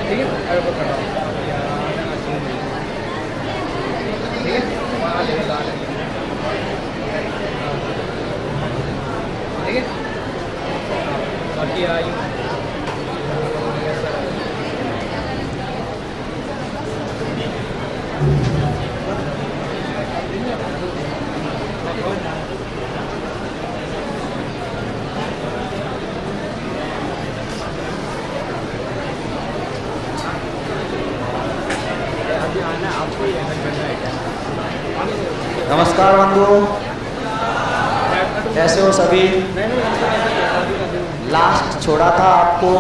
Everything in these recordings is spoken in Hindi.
ठीक है, अरे को खड़ा ठीक है, वहाँ ले ला लेंगे ठीक है। बाकी आई नमस्कार बंधु, कैसे हो सभी। लास्ट छोड़ा था आपको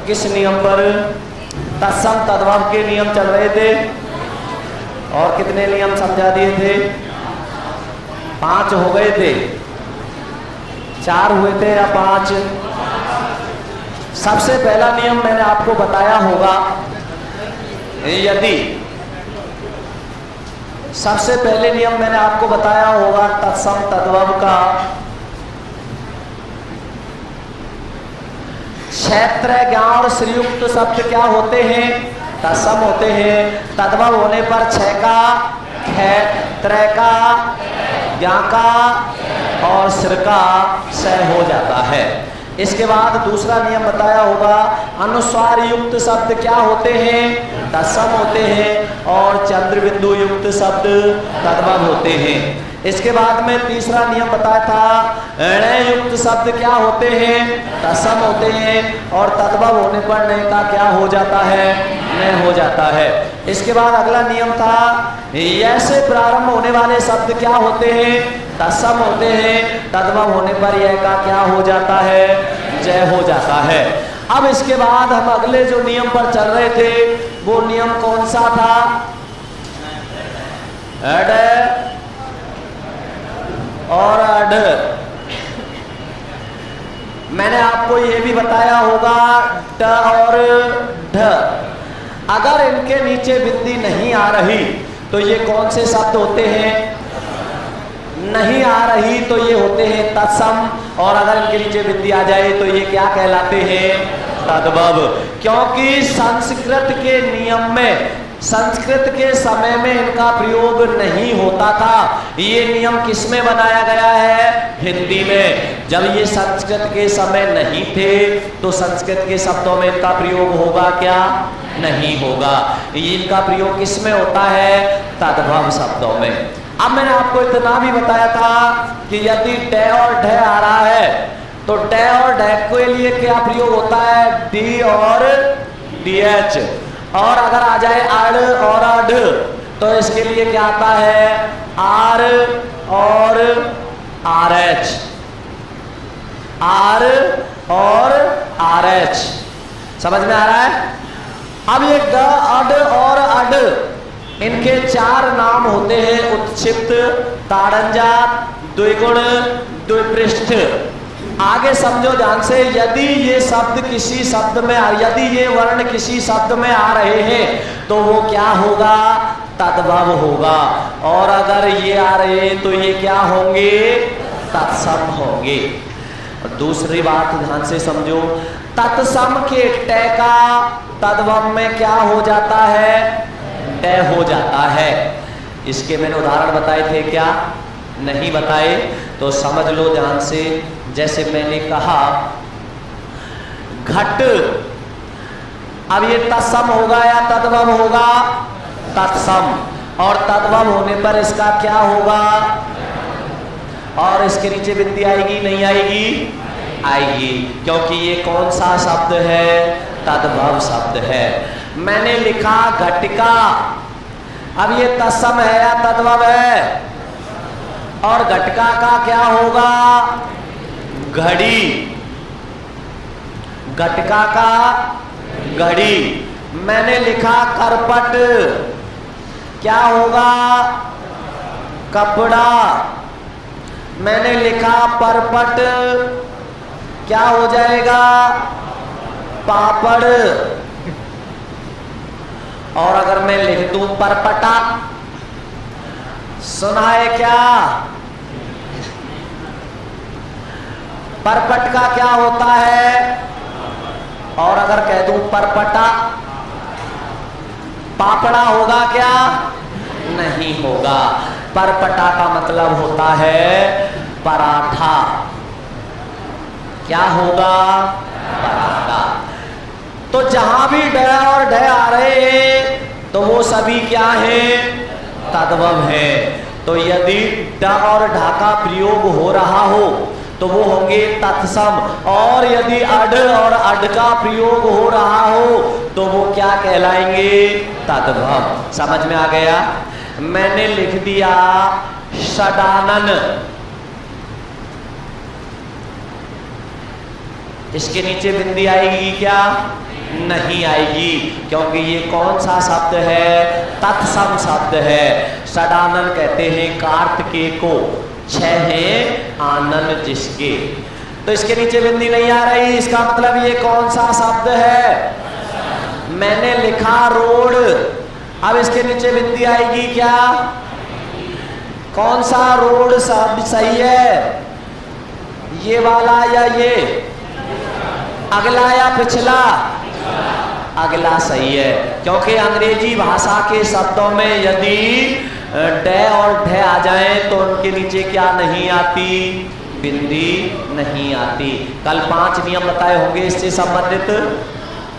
किस नियम पर, तत्सम तद्भव के नियम चल रहे थे और कितने नियम समझा दिए थे, 5 हो गए थे, 4 हुए थे या 5। सबसे पहला नियम मैंने आपको बताया होगा, यदि सबसे पहले नियम मैंने आपको बताया होगा तत्सम तद्भव का, क्षेत्र ज्ञान और श्रीयुक्त शब्द क्या होते हैं, तत्सम होते हैं। तद्भव होने पर 6 का, क्षेत्र का, ज्ञा का और श्र का स हो जाता है। इसके बाद दूसरा नियम बताया होगा, अनुस्वार युक्त शब्द क्या होते हैं, तत्सम होते हैं और चंद्र बिंदु युक्त शब्द तद्भव होते हैं। इसके बाद में तीसरा नियम बताया था, ण युक्त शब्द क्या होते हैं, तत्सम होते हैं और तद्भव होने पर न का क्या हो जाता है, न हो जाता है। इसके बाद अगला नियम था, य से प्रारंभ होने वाले शब्द क्या होते हैं, तत्सम होते हैं, तद्भव होने पर यह का क्या हो जाता है, जय हो जाता है। अब इसके बाद हम अगले जो नियम पर चल रहे थे वो नियम कौन सा था, अड और अड। मैंने आपको ये भी बताया होगा ट और ढ, अगर इनके नीचे बिंदी नहीं आ रही तो ये कौन से शब्द होते हैं, नहीं आ रही तो ये होते हैं तत्सम और अगर इनके नीचे बिंदी आ जाए तो ये क्या कहलाते हैं, तद्भव। क्योंकि संस्कृत के नियम में, संस्कृत के समय में इनका प्रयोग नहीं होता था। ये नियम किस में बनाया गया है, हिंदी में। जब ये संस्कृत के समय नहीं थे तो संस्कृत के शब्दों में इनका प्रयोग होगा क्या, नहीं होगा। इनका प्रयोग किस में होता है, तद्भव शब्दों में। अब मैंने आपको इतना भी बताया था कि यदि ड और ढ आ रहा है तो ड और ढ के लिए क्या प्रयोग होता है, डी और डी-एच, और अगर आ जाए अड़ और अड तो इसके लिए क्या आता है, आर और आर-एच, आर और आर-एच। समझ में आ रहा है। अब ये ग, अड और अड, इनके 4 नाम होते हैं, उत्क्षिप्त, ताड़ंजा, द्विगुण, द्विपृष्ठ। आगे समझो ध्यान से, यदि ये शब्द किसी शब्द में, यदि ये वर्ण किसी शब्द में आ रहे हैं तो वो क्या होगा, तद्भव होगा, और अगर ये आ रहे हैं तो ये क्या होंगे, तत्सम होंगे। दूसरी बात ध्यान से समझो, तत्सम के ट का तद्भव में क्या हो जाता है, ट हो जाता है। इसके मैंने उदाहरण बताए थे क्या, नहीं बताए, तो समझ लो ध्यान से। जैसे मैंने कहा घट, अब ये तत्सम होगा या तद्भव होगा, तत्सम, और तद्भव होने पर इसका क्या होगा, और इसके नीचे बिंदी आएगी नहीं आएगी, आएगी, क्योंकि ये कौन सा शब्द है, तद्भव शब्द है। मैंने लिखा घटिका, अब ये तत्सम है या तद्भव है, और घटिका का क्या होगा, घड़ी, घटिका का घड़ी। मैंने लिखा करपट, क्या होगा, कपड़ा। मैंने लिखा परपट, क्या हो जाएगा, पापड़। और अगर मैं लिख दूं परपटा, सुना है क्या, परपट का क्या होता है, और अगर कह दूं परपटा, पापड़ा होगा क्या? नहीं होगा। परपटा का मतलब होता है पराठा। क्या होगा? पराठा। तो जहां भी ड और ढ आ रहे हैं तो वो सभी क्या हैं? तद्भव है। तो यदि ड और ढ का प्रयोग हो रहा हो तो वो होंगे तत्सम, और यदि अड और अड का प्रयोग हो रहा हो तो वो क्या कहलाएंगे? तद्भव। समझ में आ गया? मैंने लिख दिया षडानन, इसके नीचे बिंदी आएगी क्या? नहीं आएगी, क्योंकि ये कौन सा शब्द है? तत्सम शब्द है। षडानन कहते हैं कार्तिकेय को, छह है आनन जिसके, तो इसके नीचे बिंदी नहीं आ रही। इसका मतलब ये कौन सा शब्द है? मैंने लिखा रोड, अब इसके नीचे बिंदी आएगी क्या? कौन सा रोड शब्द सही है? ये वाला या ये? अगला या पिछला? अगला सही है, क्योंकि अंग्रेजी भाषा के शब्दों में यदि ड और ढ आ जाए तो उनके नीचे क्या नहीं आती? बिंदी नहीं आती। कल 5 नियम बताए होंगे इससे संबंधित,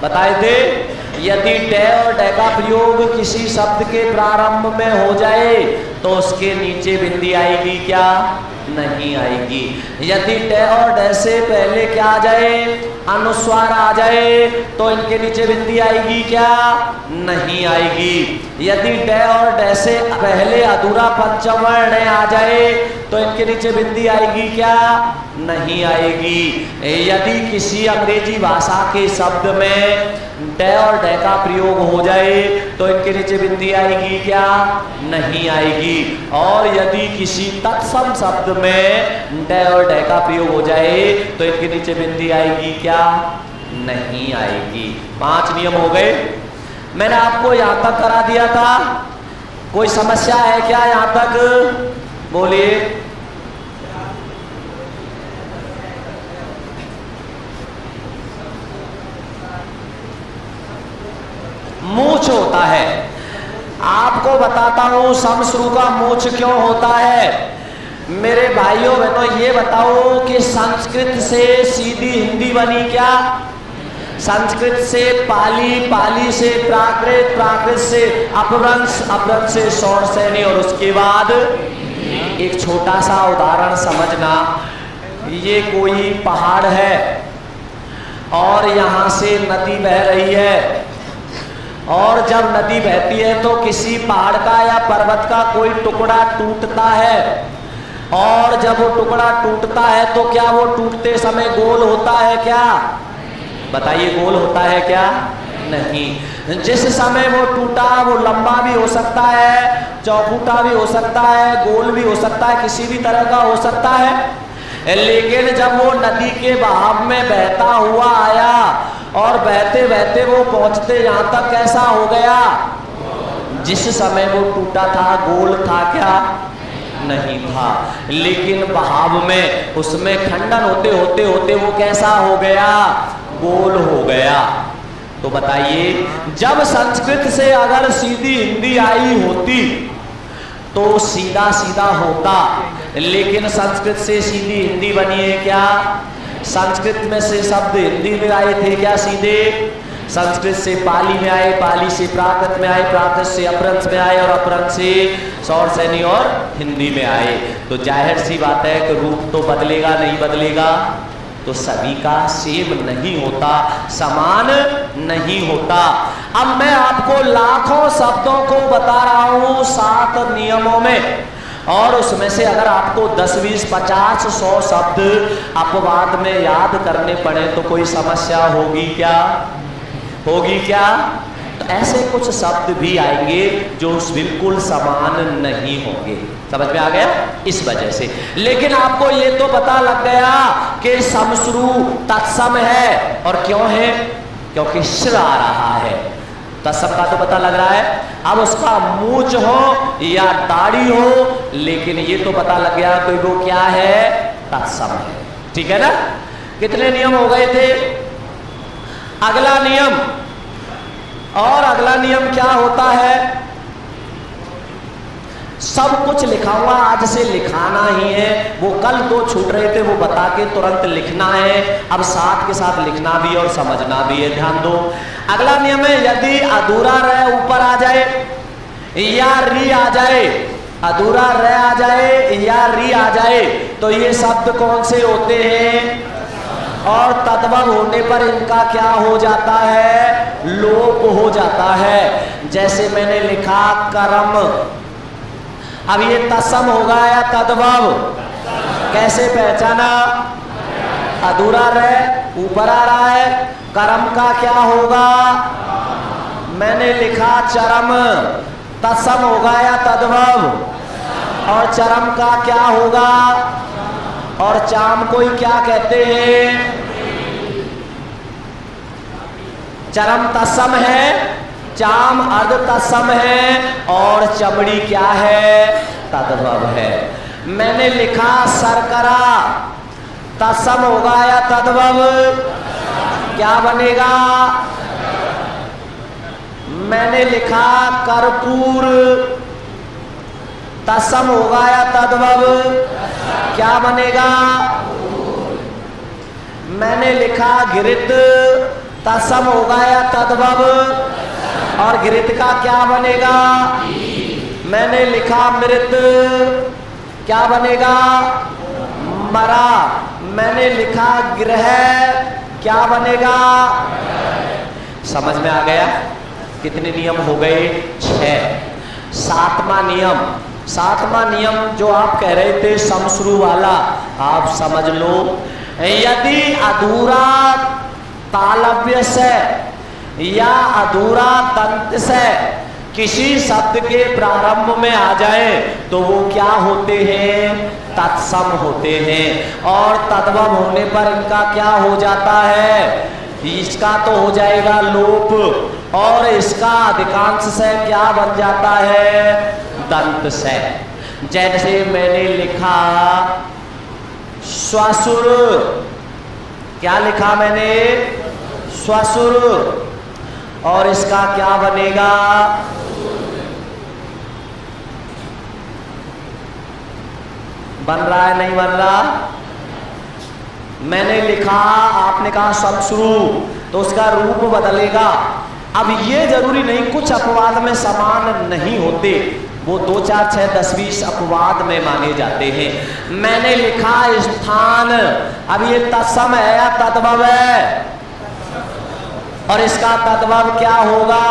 बताए थे। यदि ड और ढ का प्रयोग किसी शब्द के प्रारंभ में हो जाए तो उसके नीचे बिंदी आएगी क्या? नहीं आएगी। यदि ड और ढ से पहले क्या आ जाए? अनुस्वार आ जाए तो इनके नीचे बिंदी आएगी क्या? नहीं आएगी। यदि ड और ढ से पहले अधूरा पंचम वर्ण आ जाए तो इनके नीचे बिंदी आएगी क्या? नहीं आएगी। यदि किसी अंग्रेजी भाषा के शब्द में ड और ढ का प्रयोग हो जाए तो इनके नीचे बिंदी आएगी क्या? नहीं आएगी। और यदि किसी तत्सम शब्द में ड और ढ का प्रयोग हो जाए तो इनके नीचे बिंदी आएगी क्या? नहीं आएगी। 5 नियम हो गए। मैंने आपको यहां तक करा दिया था। कोई समस्या है क्या यहां तक? बोलिए। मूछ होता है, आपको बताता हूं समश्रु का मूछ क्यों होता है। मेरे भाइयों बहनों, ये बताओ कि संस्कृत से सीधी हिंदी बनी क्या? संस्कृत से पाली, पाली से प्राकृत, प्राकृत से अपभ्रंश, अपभ्रंश से सौरसेनी, और उसके बाद एक छोटा सा उदाहरण समझना। ये कोई पहाड़ है और यहां से नदी बह रही है, और जब नदी बहती है तो किसी पहाड़ का या पर्वत का कोई टुकड़ा टूटता है, और जब वो टुकड़ा टूटता है तो क्या वो टूटते समय गोल होता है क्या? बताइए, गोल होता है क्या? नहीं। जिस समय वो टूटा वो लंबा भी हो सकता है, चौफूटा भी हो सकता है, गोल भी हो सकता है, किसी भी तरह का हो सकता है। लेकिन जब वो नदी के बहाव में बहता हुआ आया और बहते बहते वो पहुंचते यहां तक, कैसा हो गया? जिस समय वो टूटा था गोल था क्या? नहीं था। लेकिन बहाव में उसमें खंडन होते होते होते वो कैसा हो गया? गोल हो गया। तो बताइए, जब संस्कृत से अगर सीधी हिंदी आई होती तो सीधा सीधा होता, लेकिन संस्कृत से सीधी हिंदी बनी है क्या? संस्कृत में से शब्द हिंदी में आए थे क्या सीधे? संस्कृत से पाली में आए, पाली से प्राकृत में आए, प्राकृत से अपभ्रंश में आए, और अपभ्रंश से सौरसेनी और हिंदी में आए। तो जाहिर सी बात है कि रूप तो बदलेगा नहीं बदलेगा? तो सभी का सेम नहीं होता, समान नहीं होता। अब मैं आपको लाखों शब्दों को बता रहा हूं 7 नियमों में, और उसमें से अगर आपको 10, 20, 50, 100 शब्द अपवाद में याद करने पड़े तो कोई समस्या होगी क्या? होगी क्या? तो ऐसे कुछ शब्द भी आएंगे जो बिल्कुल समान नहीं होंगे। समझ में आ गया? इस वजह से। लेकिन आपको ये तो पता लग गया कि समश्रु तत्सम है, और क्यों है? क्योंकि श्र आ रहा है। तत्सम का तो पता लग रहा है। अब उसका मूछ हो या दाढ़ी हो, लेकिन ये तो पता लग गया कि वो क्या है? तत्सम है। ठीक है ना? कितने नियम हो गए थे? अगला नियम, और अगला नियम क्या होता है? सब कुछ लिखाऊंगा, आज से लिखाना ही है। वो कल 2 छूट रहे थे, वो बता के तुरंत लिखना है। अब साथ के साथ लिखना भी और समझना भी है, ध्यान दो। अगला नियम है, यदि अधूरा रह ऊपर आ जाए या री आ जाए, अधूरा रह आ जाए या री आ जाए, तो ये शब्द कौन से होते हैं? और तद्भव होने पर इनका क्या हो जाता है? लोप हो जाता है। जैसे मैंने लिखा कर्म, अब ये तत्सम होगा या तद्भव? कैसे पहचाना? अधूरा रह ऊपर आ रहा है, कर्म का क्या होगा? मैंने लिखा चरम, तत्सम होगा या तद्भव? और चरम का क्या होगा? और चाम को ही क्या कहते हैं? चरम तत्सम है, चाम अर्ध तत्सम है, और चमड़ी क्या है? तद्भव है। मैंने लिखा शर्करा, तत्सम होगा या तद्भव? क्या बनेगा? मैंने लिखा कर्पूर, तत्सम होगा या तद्भव? क्या बनेगा? मैंने लिखा घृत, तत्सम होगा या तद्भव? और घृत का क्या बनेगा? मैंने लिखा मृत, क्या बनेगा? मरा। मैंने लिखा ग्रह, क्या बनेगा? समझ में आ गया? कितने नियम हो गए? 6। सातवां नियम, सातवां नियम जो आप कह रहे थे समश्रु वाला, आप समझ लो। यदि अधूरा तालव्य से या अधूरा दंत से किसी शब्द के प्रारंभ में आ जाए तो वो क्या होते हैं? तत्सम होते हैं। और तद्भव होने पर इनका क्या हो जाता है? इसका तो हो जाएगा लोप, और इसका अधिकांश से क्या बन जाता है? दंत से। जैसे मैंने लिखा श्वसुर, क्या लिखा मैंने? श्वसुर, और इसका क्या बनेगा? बन रहा है नहीं बन रहा? मैंने लिखा, आपने कहा समश्रु, तो उसका रूप बदलेगा। अब ये जरूरी नहीं, कुछ अपवाद में समान नहीं होते, वो 2, 4, 6, 10, 20 अपवाद में माने जाते हैं। मैंने लिखा स्थान, अब ये तत्सम है या तद्भव है? और इसका तद्भव क्या होगा?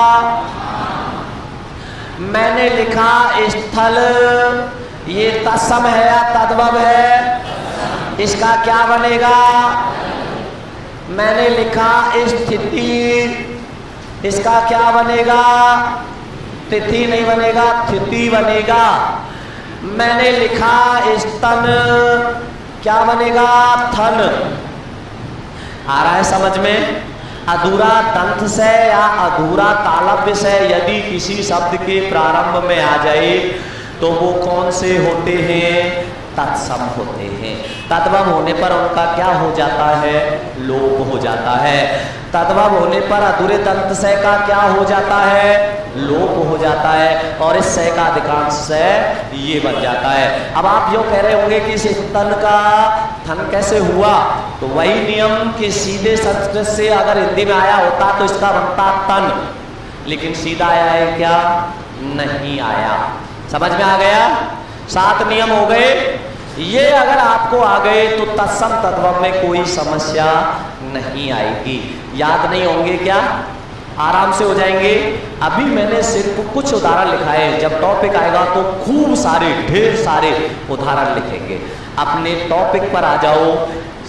मैंने लिखा स्थल, ये तत्सम है या तद्भव है? इसका क्या बनेगा? मैंने लिखा स्थिति, इसका क्या बनेगा? तिथि नहीं बनेगा, थिति बनेगा। मैंने लिखा स्तन, क्या बनेगा? थन। आ रहा है समझ में? अधूरा दंत से या अधूरा तालव्य से यदि किसी शब्द के प्रारंभ में आ जाए तो वो कौन से होते हैं? तत्सम होते हैं। तद्भव होने पर उनका क्या हो जाता है? लोप हो जाता है। तद्भव होने पर अधूरे दंत से का क्या हो जाता है? लोप हो जाता है, और इस से का अधिकांश से ये बन जाता है। अब आप जो कह रहे होंगे कि इस तन का थन कैसे हुआ, तो वही नियम कि सीधे संस्कृत से अगर हिंदी में आया होता तो इसका बनता तन, लेकिन सीधा आया है क्या? नहीं आया। समझ में आ गया? 7 नियम हो गए। ये अगर आपको आ गए तो तत्सम तद्भव में कोई समस्या नहीं आएगी। याद नहीं होंगे क्या? आराम से हो जाएंगे। अभी मैंने सिर्फ कुछ उदाहरण लिखा है, जब टॉपिक आएगा तो खूब सारे, ढेर सारे उदाहरण लिखेंगे। अपने टॉपिक पर आ जाओ,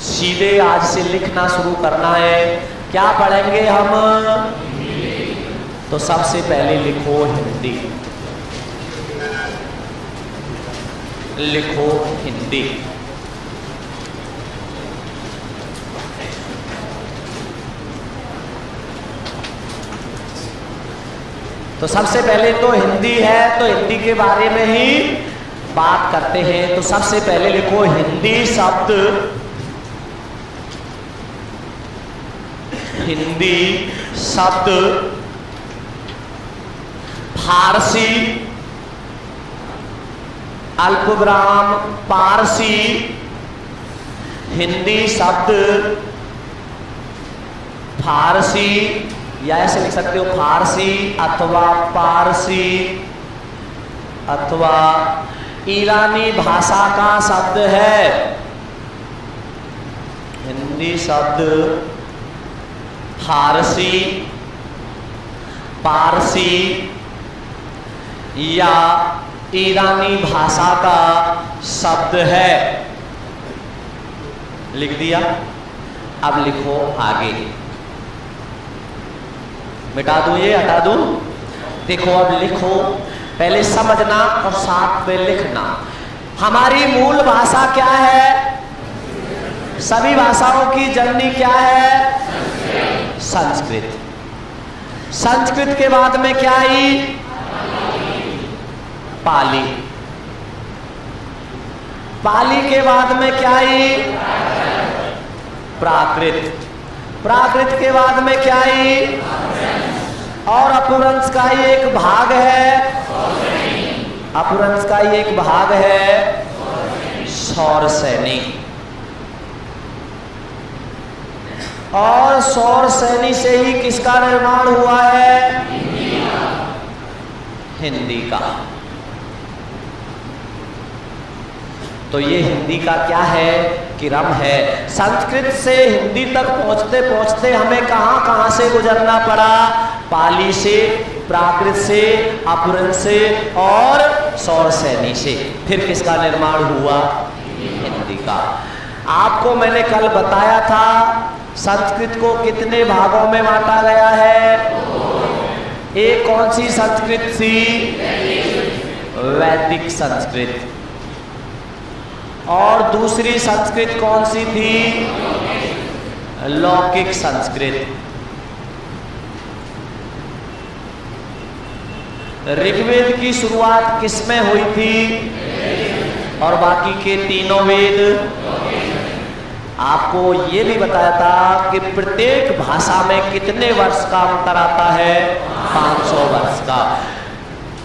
सीधे आज से लिखना शुरू करना है। क्या पढ़ेंगे हम? तो सबसे पहले लिखो हिंदी, लिखो हिंदी। तो सबसे पहले तो हिंदी है, तो हिंदी के बारे में ही बात करते हैं। तो सबसे पहले लिखो हिंदी शब्द हिंदी शब्द फारसी अल्पविराम पारसी हिंदी शब्द फारसी, या ऐसे लिख सकते हो फारसी अथवा पारसी अथवा ईरानी भाषा का शब्द है। हिंदी शब्द फारसी पारसी या ईरानी भाषा का शब्द है। लिख दिया। अब लिखो आगे। मिटा दूं ये, हटा दूं? देखो अब लिखो, पहले समझना और साथ में लिखना। हमारी मूल भाषा क्या है? सभी भाषाओं की जननी क्या है? संस्कृत। संस्कृत के बाद में क्या आई? पाली। पाली के बाद में क्या आई? प्राकृत। प्राकृत के बाद में क्या आई? और अपभ्रंश का ही एक भाग है, अपभ्रंश का ही एक भाग है सौरसेनी। और सौरसेनी से ही किसका निर्माण हुआ है? हिंदी का। तो ये हिंदी का क्या है? क्रम है। संस्कृत से हिंदी तक पहुंचते पहुंचते हमें कहां कहां से गुजरना पड़ा? पाली से, प्राकृत से, अपभ्रंश से और सौरसेनी से। फिर किसका निर्माण हुआ? हिंदी का। आपको मैंने कल बताया था संस्कृत को कितने भागों में बांटा गया है? एक कौन सी संस्कृत थी? वैदिक संस्कृत। और दूसरी संस्कृत कौन सी थी? लौकिक संस्कृत। ऋग्वेद की शुरुआत किसमें हुई थी? और बाकी के तीनों वेद? आपको ये भी बताया था कि प्रत्येक भाषा में कितने वर्ष का अंतर आता है? 500 वर्ष का।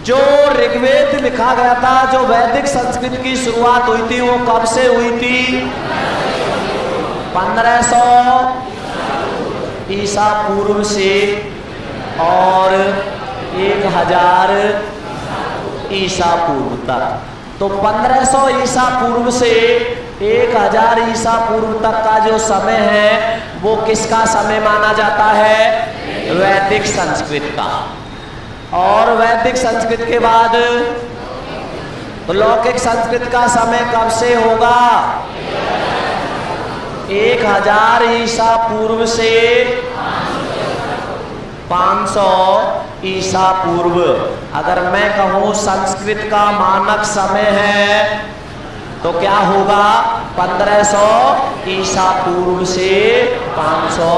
जो ऋग्वेद लिखा गया था, जो वैदिक संस्कृत की शुरुआत हुई थी, वो कब से हुई थी? 1500 ईसा पूर्व से और 1000 ईसा पूर्व तक। तो 1500 ईसा पूर्व से 1000 ईसा पूर्व तक का जो समय है वो किसका समय माना जाता है? वैदिक संस्कृत का। और वैदिक संस्कृत के बाद लौकिक संस्कृत का समय कब से होगा? 1000 ईसा पूर्व से 500 ईसा पूर्व। अगर मैं कहूं संस्कृत का मानक समय है तो क्या होगा? 1500 ईसा पूर्व से 500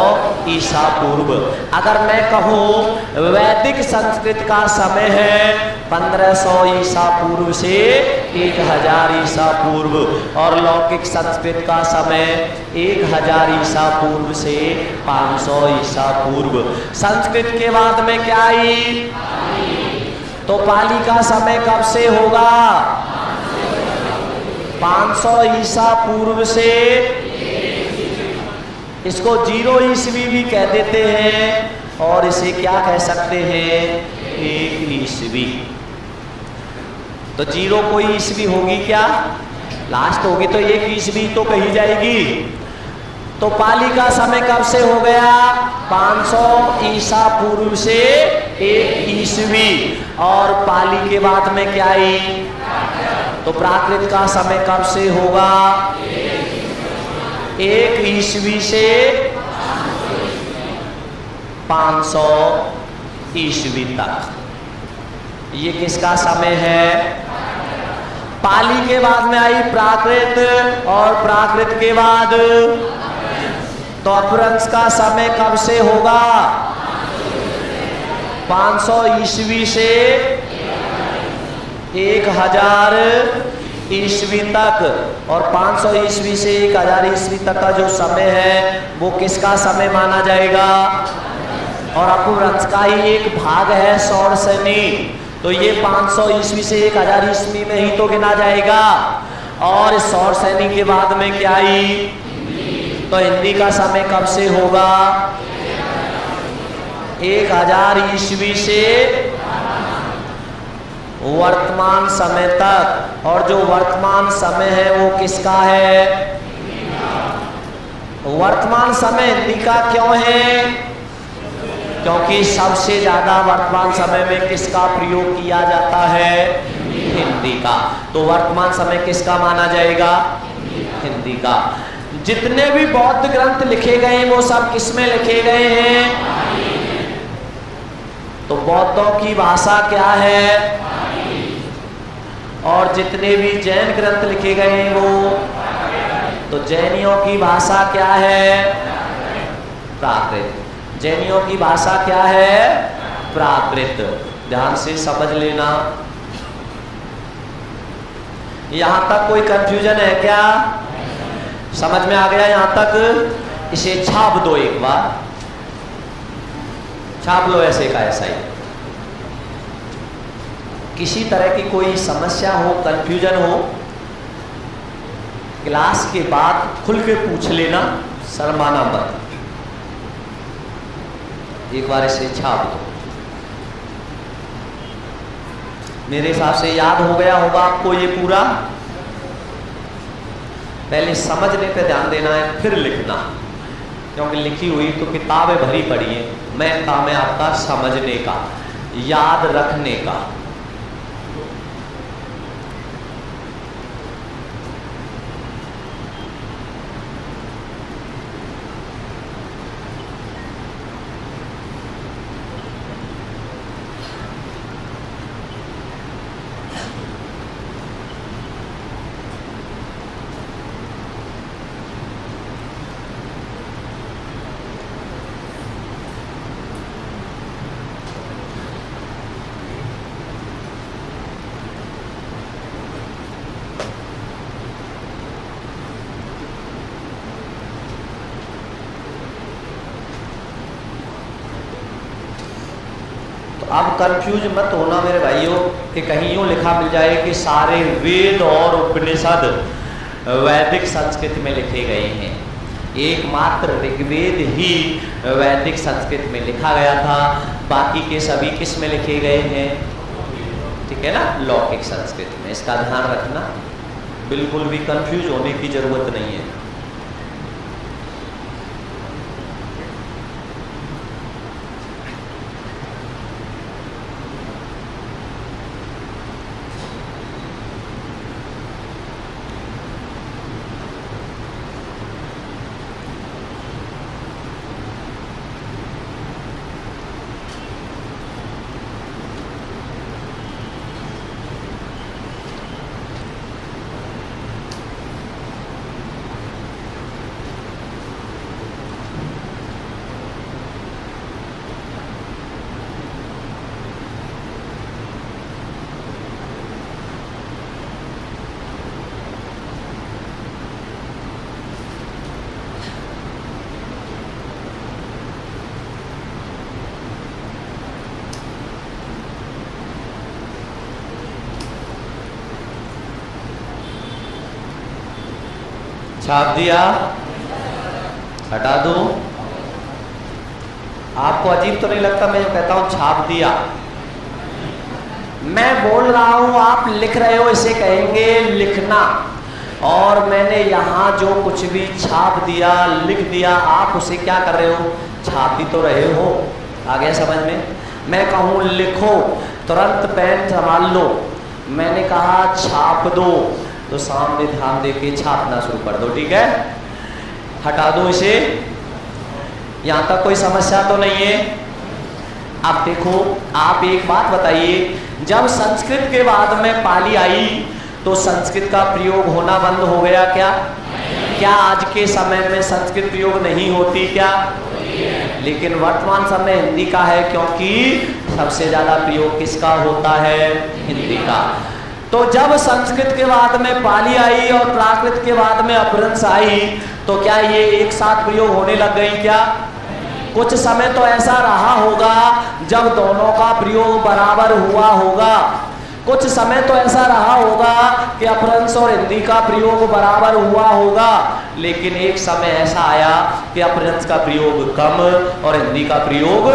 ईसा पूर्व। अगर मैं कहूं वैदिक संस्कृत का समय है 1500 ईसा पूर्व से 1000 ईसा पूर्व, और लौकिक संस्कृत का समय 1000 ईसा पूर्व से 500 ईसा पूर्व। संस्कृत के बाद में क्या आई? तो पाली का समय कब से होगा? 500 ईसा पूर्व से, इसको 0 ईस्वी भी कह देते हैं, और इसे क्या कह सकते हैं? 1 ईस्वी। तो 0 कोई ईस्वी होगी क्या? लास्ट होगी तो 1 ईस्वी तो कही जाएगी। तो पाली का समय कब से हो गया? 500 ईसा पूर्व से 1 ईस्वी। और पाली के बाद में क्या आई? तो प्राकृत का समय कब से होगा? 1 ईस्वी से 500 ईस्वी तक। ये किसका समय है? पाली के बाद में आई प्राकृत, और प्राकृत के बाद तो अपभ्रंश का समय कब से होगा? 500 ईस्वी से 1000 ईस्वी तक। और 500 ईस्वी से 1000 ईस्वी तक का जो समय है वो किसका समय माना जाएगा? और अपभ्रंश का ही एक भाग है सौर सैनी, तो ये 500 ईस्वी से 1000 ईस्वी में ही तो गिना जाएगा। और सौर सैनी के बाद में क्या आई? तो हिंदी का समय कब से होगा? 1000 ईस्वी से वर्तमान समय तक। और जो वर्तमान समय है वो किसका है? वर्तमान समय हिंदी का क्यों है? क्योंकि सबसे ज्यादा वर्तमान समय में किसका प्रयोग किया जाता है? हिंदी का। तो वर्तमान समय किसका माना जाएगा? हिंदी का। जितने भी बौद्ध ग्रंथ लिखे गए हैं वो सब किसमें लिखे गए हैं? तो बौद्धों की भाषा क्या है? और जितने भी जैन ग्रंथ लिखे गए हैं वो, तो जैनियों की भाषा क्या है? प्राकृत। जैनियों की भाषा क्या है? प्राकृत। ध्यान से समझ लेना। यहां तक कोई कंफ्यूजन है क्या? समझ में आ गया यहां तक? इसे छाप दो, एक बार छाप लो ऐसे का ऐसा ही। किसी तरह की कोई समस्या हो, कंफ्यूजन हो, क्लास के बाद खुल के पूछ लेना, शर्माना मत। एक बार इसे छाप दो। मेरे हिसाब से याद हो गया होगा आपको ये पूरा। पहले समझने पे ध्यान देना है, फिर लिखना, क्योंकि लिखी हुई तो किताबें भरी पड़ी हैं। मैं काम है आपका समझने का, याद रखने का। अब कंफ्यूज मत होना मेरे भाइयों कि कहीं यूँ लिखा मिल जाए कि सारे वेद और उपनिषद वैदिक संस्कृत में लिखे गए हैं। एकमात्र ऋग्वेद ही वैदिक संस्कृत में लिखा गया था, बाकी के सभी किस में लिखे गए हैं? ठीक है ना, लौकिक संस्कृत में। इसका ध्यान रखना, बिल्कुल भी कंफ्यूज होने की जरूरत नहीं है। छाप दिया? हटा दूं? आपको अजीब तो नहीं लगता मैं जो कहता हूं छाप दिया? मैं बोल रहा हूं, आप लिख रहे हो, इसे कहेंगे लिखना। और मैंने यहां जो कुछ भी छाप दिया, लिख दिया, आप उसे क्या कर रहे हो? छाप ही तो रहे हो। आ गया समझ में? मैं कहूं लिखो, तुरंत पेन संभाल लो। मैंने कहा छाप दो, तो सामने ध्यान देके छापना शुरू कर दो। ठीक है, हटा दो इसे। यहां तक कोई समस्या तो नहीं है? अब देखो, आप एक बात बताइए, जब संस्कृत के बाद में पाली आई तो संस्कृत का प्रयोग होना बंद हो गया क्या? क्या आज के समय में संस्कृत प्रयोग नहीं होती क्या? लेकिन वर्तमान समय हिंदी का है, क्योंकि सबसे ज्यादा प्रयोग किसका होता है? हिंदी का। तो जब संस्कृत के बाद में पाली आई और प्राकृत के बाद में अपभ्रंश आई, तो क्या ये एक साथ प्रयोग होने लग गई क्या? कुछ समय तो ऐसा रहा होगा जब दोनों का प्रयोग बराबर हुआ होगा। कुछ समय तो ऐसा रहा होगा कि अपभ्रंश और हिंदी का प्रयोग बराबर हुआ होगा, लेकिन एक समय ऐसा आया कि अपभ्रंश का प्रयोग कम और हिंदी का प्रयोग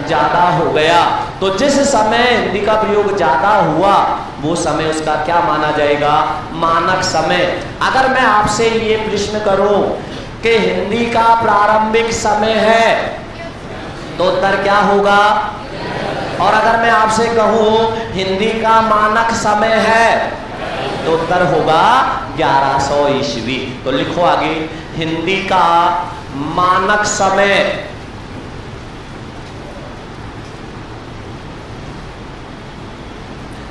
ज्यादा हो गया। तो जिस समय हिंदी का प्रयोग ज्यादा हुआ वो समय उसका क्या माना जाएगा? मानक समय। अगर मैं आपसे ये प्रश्न करूं कि हिंदी का प्रारंभिक समय है, तो उत्तर क्या होगा? और अगर मैं आपसे कहूं हिंदी का मानक समय है, तो उत्तर होगा 1100 ईस्वी। तो लिखो आगे, हिंदी का मानक समय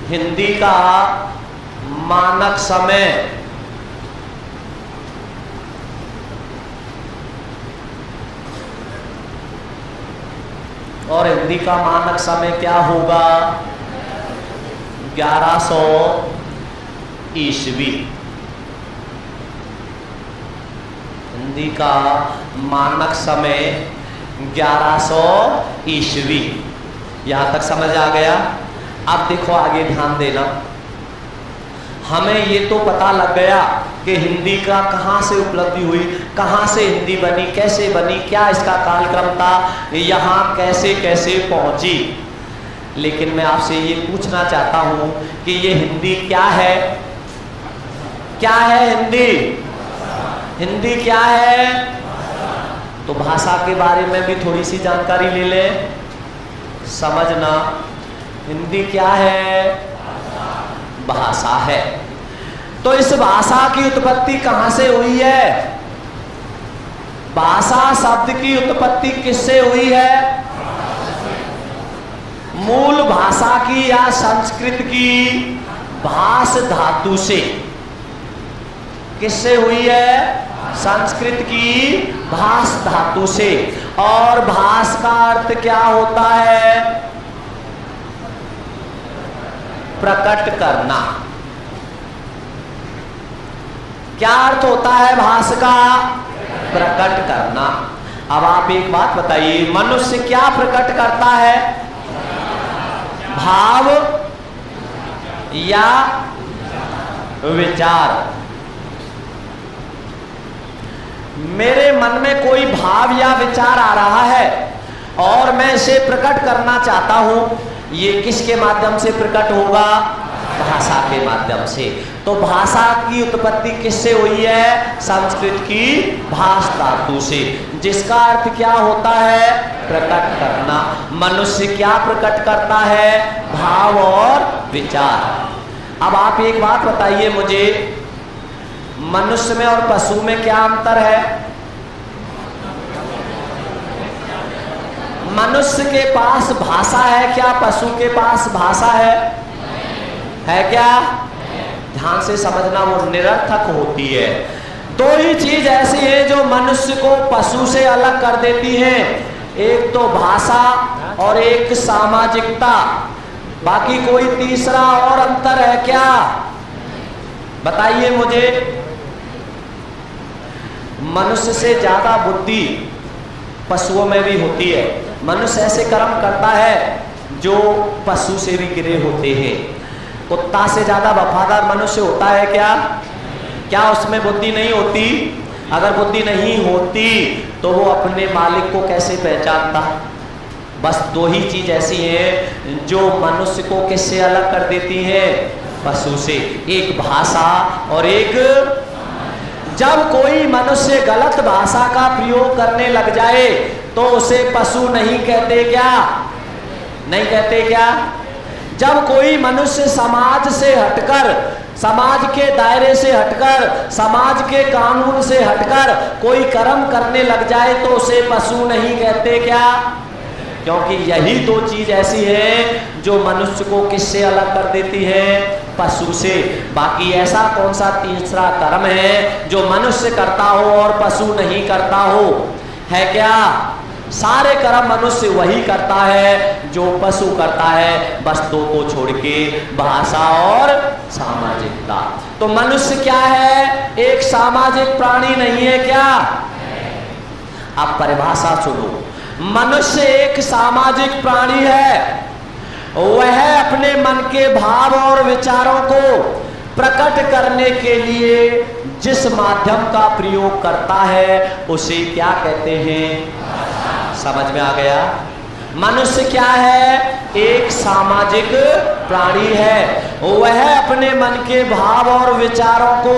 हिंदी का मानक समय और हिंदी का मानक समय क्या होगा? 1100 ईस्वी। हिंदी का मानक समय 1100 ईस्वी। यहां तक समझ आ गया? अब देखो आगे ध्यान देना। हमें ये तो पता लग गया कि हिंदी का कहाँ से उपलब्धि हुई, कहाँ से हिंदी बनी, कैसे बनी, क्या इसका कालक्रम था, यहाँ कैसे कैसे पहुंची। लेकिन मैं आपसे ये पूछना चाहता हूं कि ये हिंदी क्या है? क्या है हिंदी? हिंदी क्या है? तो भाषा के बारे में भी थोड़ी सी जानकारी ले लें, समझना। हिंदी क्या है? भाषा है। तो इस भाषा की उत्पत्ति कहां से हुई है? भाषा शब्द की उत्पत्ति किससे हुई है? मूल भाषा की या संस्कृत की भाष धातु से। किससे हुई है? संस्कृत की भाष धातु से। और भाष का अर्थ क्या होता है? प्रकट करना। क्या अर्थ होता है भाष का? प्रकट करना। अब आप एक बात बताइए, मनुष्य क्या प्रकट करता है? भाव या विचार? मेरे मन में कोई भाव या विचार आ रहा है और मैं इसे प्रकट करना चाहता हूं, ये किसके माध्यम से प्रकट होगा? भाषा के माध्यम से। तो भाषा की उत्पत्ति किससे हुई है? संस्कृत की भाष धातु से, जिसका अर्थ क्या होता है? प्रकट करना। मनुष्य क्या प्रकट करता है? भाव और विचार। अब आप एक बात बताइए मुझे, मनुष्य में और पशु में क्या अंतर है? मनुष्य के पास भाषा है क्या? पशु के पास भाषा है क्या? ध्यान से समझना, वो निरर्थक होती है। दो ही चीज ऐसी है जो मनुष्य को पशु से अलग कर देती है, एक तो भाषा और एक सामाजिकता। बाकी कोई तीसरा और अंतर है क्या? बताइए मुझे। मनुष्य से ज्यादा बुद्धि पशुओं में भी होती है। मनुष्य ऐसे कर्म करता है जो पशु से भी गिरे होते हैं। कुत्ता से ज्यादा वफादार मनुष्य होता है क्या? क्या उसमें बुद्धि नहीं होती? अगर बुद्धि नहीं होती तो वो अपने मालिक को कैसे पहचानता? बस दो ही चीज ऐसी है जो मनुष्य को किससे अलग कर देती है? पशु से। एक भाषा और एक, जब कोई मनुष्य गलत भाषा का प्रयोग करने लग जाए तो उसे पशु नहीं कहते क्या? नहीं कहते क्या? जब कोई मनुष्य समाज से हटकर, समाज के दायरे से हटकर, समाज के कानून से हटकर कोई कर्म करने लग जाए तो उसे पशु नहीं कहते क्या? क्योंकि यही दो चीज ऐसी है जो मनुष्य को किससे अलग कर देती है? पशु से। बाकी ऐसा कौन सा तीसरा कर्म है जो मनुष्य करता हो और पशु नहीं करता हो? है क्या? सारे कर्म मनुष्य वही करता है जो पशु करता है, बस दो को छोड़ के, भाषा और सामाजिकता। तो मनुष्य क्या है? एक सामाजिक प्राणी नहीं है क्या? अब परिभाषा सुनो, मनुष्य एक सामाजिक प्राणी है। वह अपने मन के भाव और विचारों को प्रकट करने के लिए जिस माध्यम का प्रयोग करता है उसे क्या कहते हैं? समझ में आ गया? मनुष्य क्या है? एक सामाजिक प्राणी है। वह अपने मन के भाव और विचारों को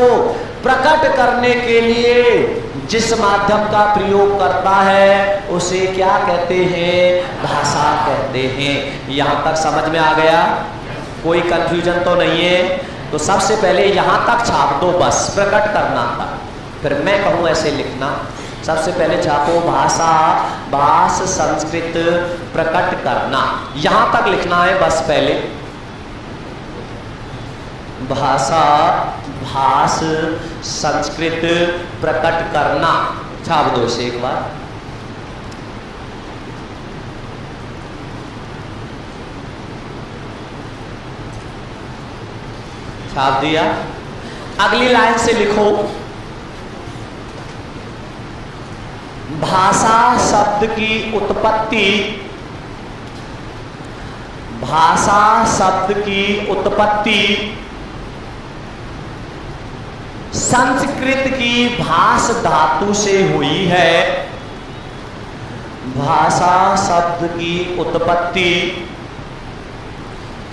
प्रकट करने के लिए जिस माध्यम का प्रयोग करता है उसे क्या कहते हैं? भाषा कहते हैं। यहां तक समझ में आ गया? कोई कंफ्यूजन तो नहीं है? तो सबसे पहले यहां तक छाप दो, बस प्रकट करना था, फिर मैं कहूं ऐसे लिखना। सबसे पहले छापो भाषा, भाष, संस्कृत, प्रकट करना, यहां तक लिखना है बस। पहले भाषा, भाष, संस्कृत, प्रकट करना, छाप दो इसे एक बार। छाप दिया। अगली लाइन से लिखो, भाषा शब्द की उत्पत्ति, भाषा शब्द की उत्पत्ति संस्कृत की भाष धातु से हुई है। भाषा शब्द की उत्पत्ति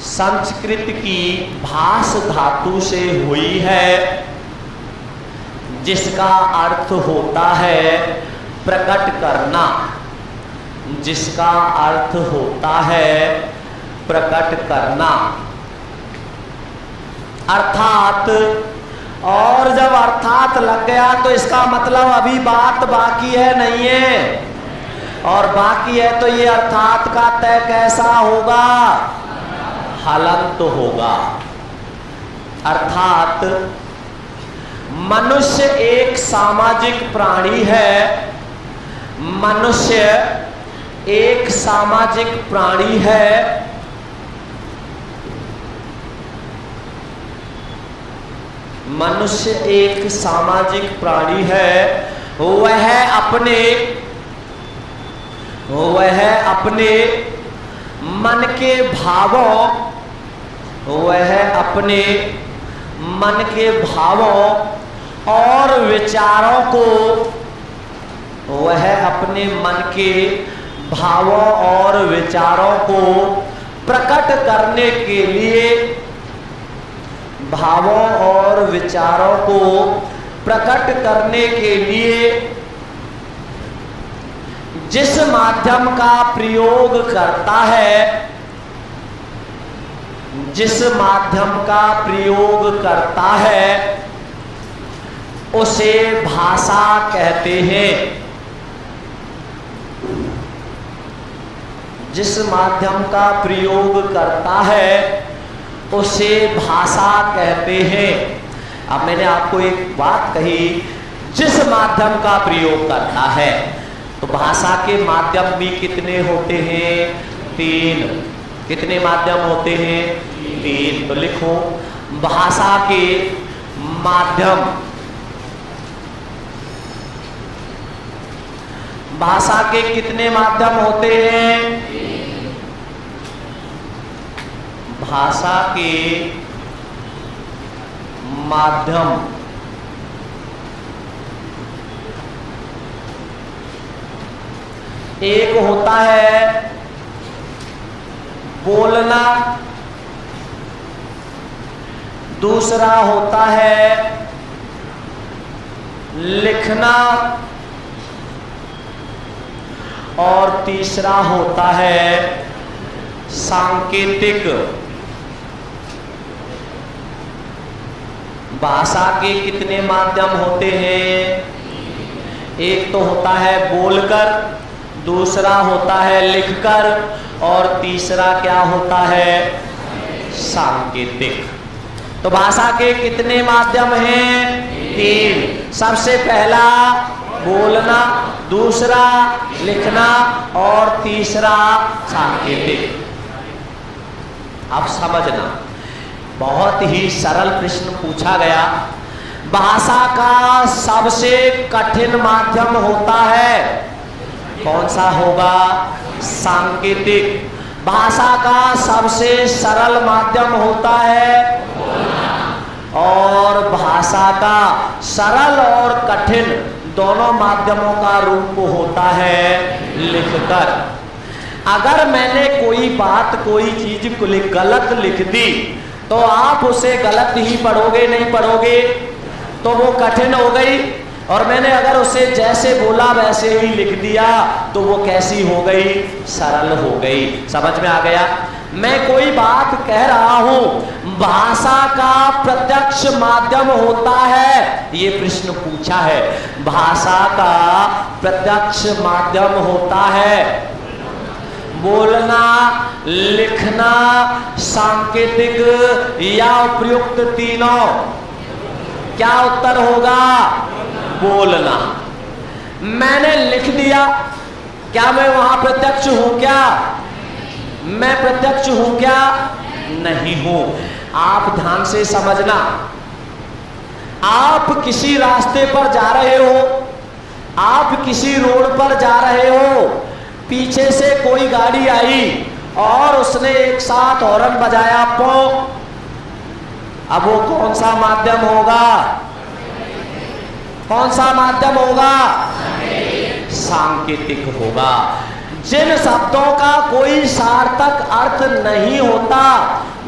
संस्कृत की भाष धातु से हुई है, जिसका अर्थ होता है प्रकट करना, जिसका अर्थ होता है प्रकट करना। अर्थात, और जब अर्थात लग गया तो इसका मतलब अभी बात बाकी है, नहीं है? और बाकी है तो ये अर्थात का तय कैसा होगा? हलंत होगा। अर्थात मनुष्य एक सामाजिक प्राणी है। मनुष्य एक सामाजिक प्राणी है। मनुष्य एक सामाजिक प्राणी है। वह अपने मन के भावों, वह अपने मन के भावों और विचारों को, वह अपने मन के भावों और विचारों को प्रकट करने के लिए, भावों और विचारों को प्रकट करने के लिए जिस माध्यम का प्रयोग करता है, जिस माध्यम का प्रयोग करता है उसे भाषा कहते हैं। जिस माध्यम का प्रयोग करता है उसे भाषा कहते हैं। अब मैंने आपको एक बात कही, जिस माध्यम का प्रयोग करता है, तो भाषा के माध्यम भी कितने होते हैं? 3। कितने माध्यम होते हैं? 3। तो लिखो, भाषा के माध्यम, भाषा के कितने माध्यम होते हैं? भाषा के माध्यम एक होता है बोलना, दूसरा होता है लिखना, और तीसरा होता है सांकेतिक। भाषा के कितने माध्यम होते हैं? एक तो होता है बोलकर, दूसरा होता है लिखकर, और तीसरा क्या होता है? सांकेतिक। तो भाषा के कितने माध्यम हैं? 3। सबसे पहला बोलना, दूसरा लिखना और तीसरा सांकेतिक। अब समझना, बहुत ही सरल प्रश्न पूछा गया। भाषा का सबसे कठिन माध्यम होता है, कौन सा होगा? सांकेतिक। भाषा का सबसे सरल माध्यम होता है, और भाषा का सरल और कठिन दोनों माध्यमों का रूप होता है लिखकर। अगर मैंने कोई बात, कोई चीज गलत लिख दी तो आप उसे गलत ही पढ़ोगे, नहीं पढ़ोगे? तो वो कठिन हो गई। और मैंने अगर उसे जैसे बोला वैसे ही लिख दिया तो वो कैसी हो गई? सरल हो गई। समझ में आ गया? मैं कोई बात कह रहा हूं, भाषा का प्रत्यक्ष माध्यम होता है, ये प्रश्न पूछा है। भाषा का प्रत्यक्ष माध्यम होता है बोलना, लिखना, सांकेतिक या प्रयुक्त तीनों। क्या उत्तर होगा? बोलना। मैंने लिख दिया, क्या मैं वहां प्रत्यक्ष हूं? क्या मैं प्रत्यक्ष हूं? क्या नहीं हूं। आप ध्यान से समझना, आप किसी रास्ते पर जा रहे हो, आप किसी रोड पर जा रहे हो, पीछे से कोई गाड़ी आई और उसने एक साथ हॉर्न बजाया, पो। अब वो कौन सा माध्यम होगा? कौन सा माध्यम होगा? सांकेतिक होगा। जिन शब्दों का कोई सार्थक अर्थ नहीं होता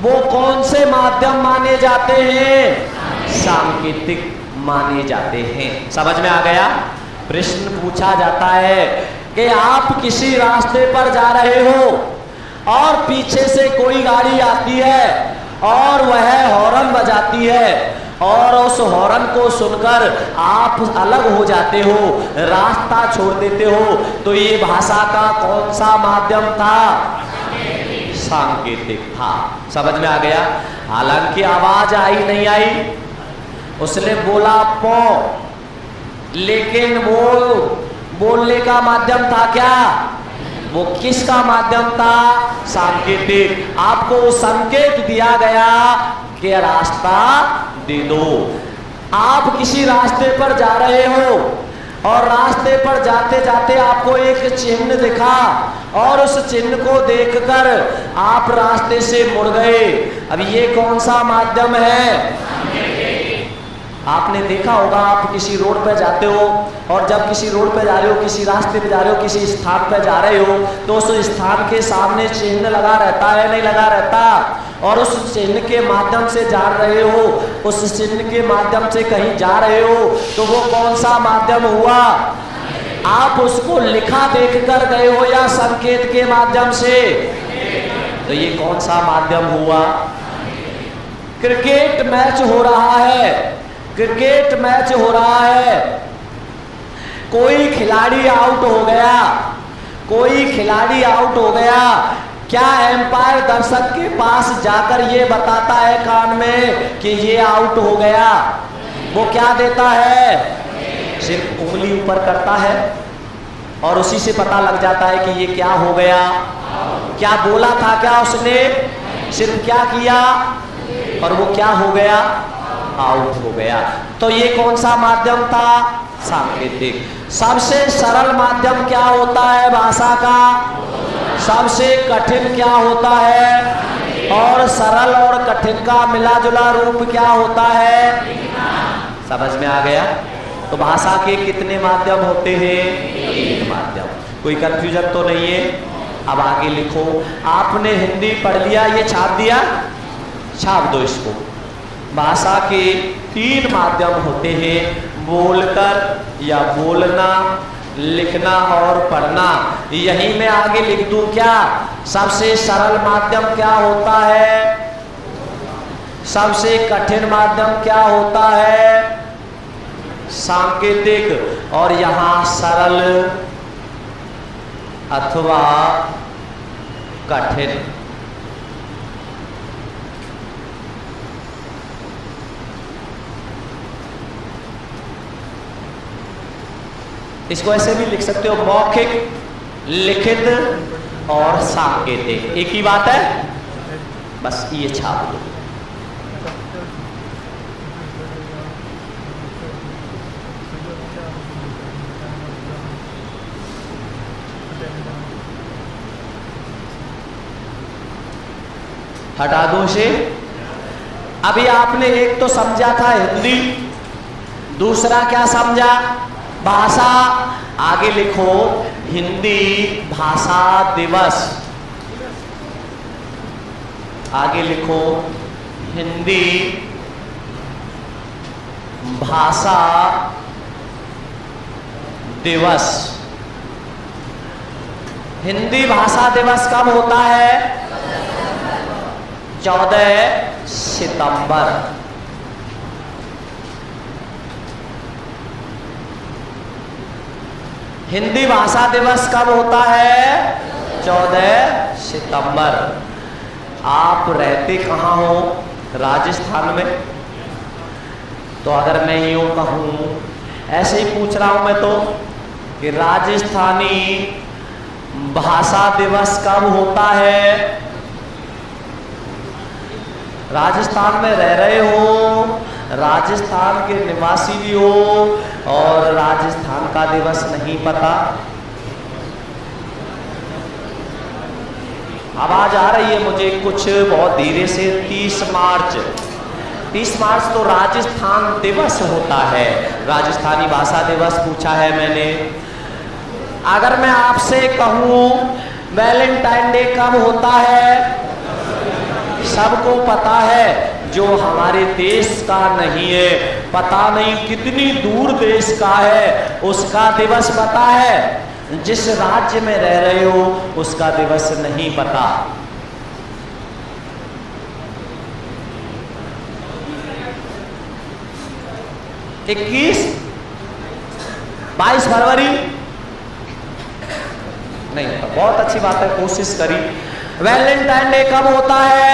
वो कौन से माध्यम माने जाते हैं? सांकेतिक माने जाते हैं। समझ में आ गया? प्रश्न पूछा जाता है कि आप किसी रास्ते पर जा रहे हो और पीछे से कोई गाड़ी आती है और वह हॉर्न बजाती है, और उस हॉर्न को सुनकर आप अलग हो जाते हो, रास्ता छोड़ देते हो, तो ये भाषा का कौन सा माध्यम था? सांकेतिक था। समझ में आ गया? हालांकि आवाज आई नहीं आई, उसने बोला पो, लेकिन वो बोलने का माध्यम था क्या? वो किसका माध्यम था? सांकेतिक। आपको संकेत दिया गया कि रास्ता दे दो। आप किसी रास्ते पर जा रहे हो और रास्ते पर जाते जाते आपको एक चिन्ह दिखा और उस चिन्ह को देखकर आप रास्ते से मुड़ गए। अब ये कौन सा माध्यम है? आपने देखा होगा, आप किसी रोड पर जाते हो और जब किसी रोड पर जा रहे हो, किसी रास्ते पे जा रहे हो, किसी स्थान पर जा रहे हो, तो उस स्थान के सामने चिन्ह लगा रहता है, नहीं लगा रहता? और उस चिन्ह के माध्यम से जा रहे हो, उस चिन्ह के माध्यम से कहीं जा रहे हो, तो वो कौन सा माध्यम हुआ? आप उसको लिखा देखकर गए हो या संकेत के माध्यम से? तो ये कौन सा माध्यम हुआ? क्रिकेट मैच हो रहा है, क्रिकेट मैच हो रहा है, कोई खिलाड़ी आउट हो गया, कोई खिलाड़ी आउट हो गया। क्या एम्पायर दर्शक के पास जाकर ये बताता है कान में कि ये आउट हो गया? वो क्या देता है? सिर्फ उंगली ऊपर करता है और उसी से पता लग जाता है कि ये क्या हो गया। क्या बोला था क्या उसने? सिर्फ क्या किया और वो क्या हो गया? आउट हो गया। तो ये कौन सा माध्यम था? सांकेतिक। सबसे सरल माध्यम क्या होता है भाषा का? सबसे कठिन क्या होता है? और सरल और कठिन का मिला जुला रूप क्या होता है? समझ में आ गया? तो भाषा के कितने माध्यम होते हैं? एक माध्यम। कोई कंफ्यूजन तो नहीं है? अब आगे लिखो। आपने हिंदी पढ़ लिया, ये छाप दिया, छाप दो इसको। भाषा के 3 माध्यम होते हैं, बोलकर या बोलना, लिखना और पढ़ना। यही मैं आगे लिख दूं क्या? सबसे सरल माध्यम क्या होता है? सबसे कठिन माध्यम क्या होता है? सांकेतिक। और यहां सरल अथवा कठिन। इसको ऐसे भी लिख सकते हो, मौखिक, लिखित और सांकेतिक, एक ही बात है, बस ये छाप दो। हटा दो इसे। अभी आपने एक तो समझा था हिंदी, दूसरा क्या समझा? भाषा। आगे लिखो हिंदी भाषा दिवस, आगे लिखो हिंदी भाषा दिवस। हिंदी भाषा दिवस कब होता है? 14 सितंबर। हिंदी भाषा दिवस कब होता है? 14 सितंबर। आप रहते कहाँ हो? राजस्थान में। तो अगर मैं यूं कहूं, ऐसे ही पूछ रहा हूं मैं तो, कि राजस्थानी भाषा दिवस कब होता है? राजस्थान में रह रहे हो, राजस्थान के निवासी भी हो और राजस्थान का दिवस नहीं पता। आवाज आ रही है मुझे कुछ बहुत धीरे से। 30 मार्च तो राजस्थान दिवस होता है, राजस्थानी भाषा दिवस पूछा है मैंने। अगर मैं आपसे कहूं वैलेंटाइन डे कब होता है? सबको पता है, जो हमारे देश का नहीं है, पता नहीं कितनी दूर देश का है, उसका दिवस पता है। जिस राज्य में रह रहे हो उसका दिवस नहीं पता। 21, 22 फरवरी नहीं होता। बहुत अच्छी बात है, कोशिश करी। वैलेंटाइन डे कब होता है?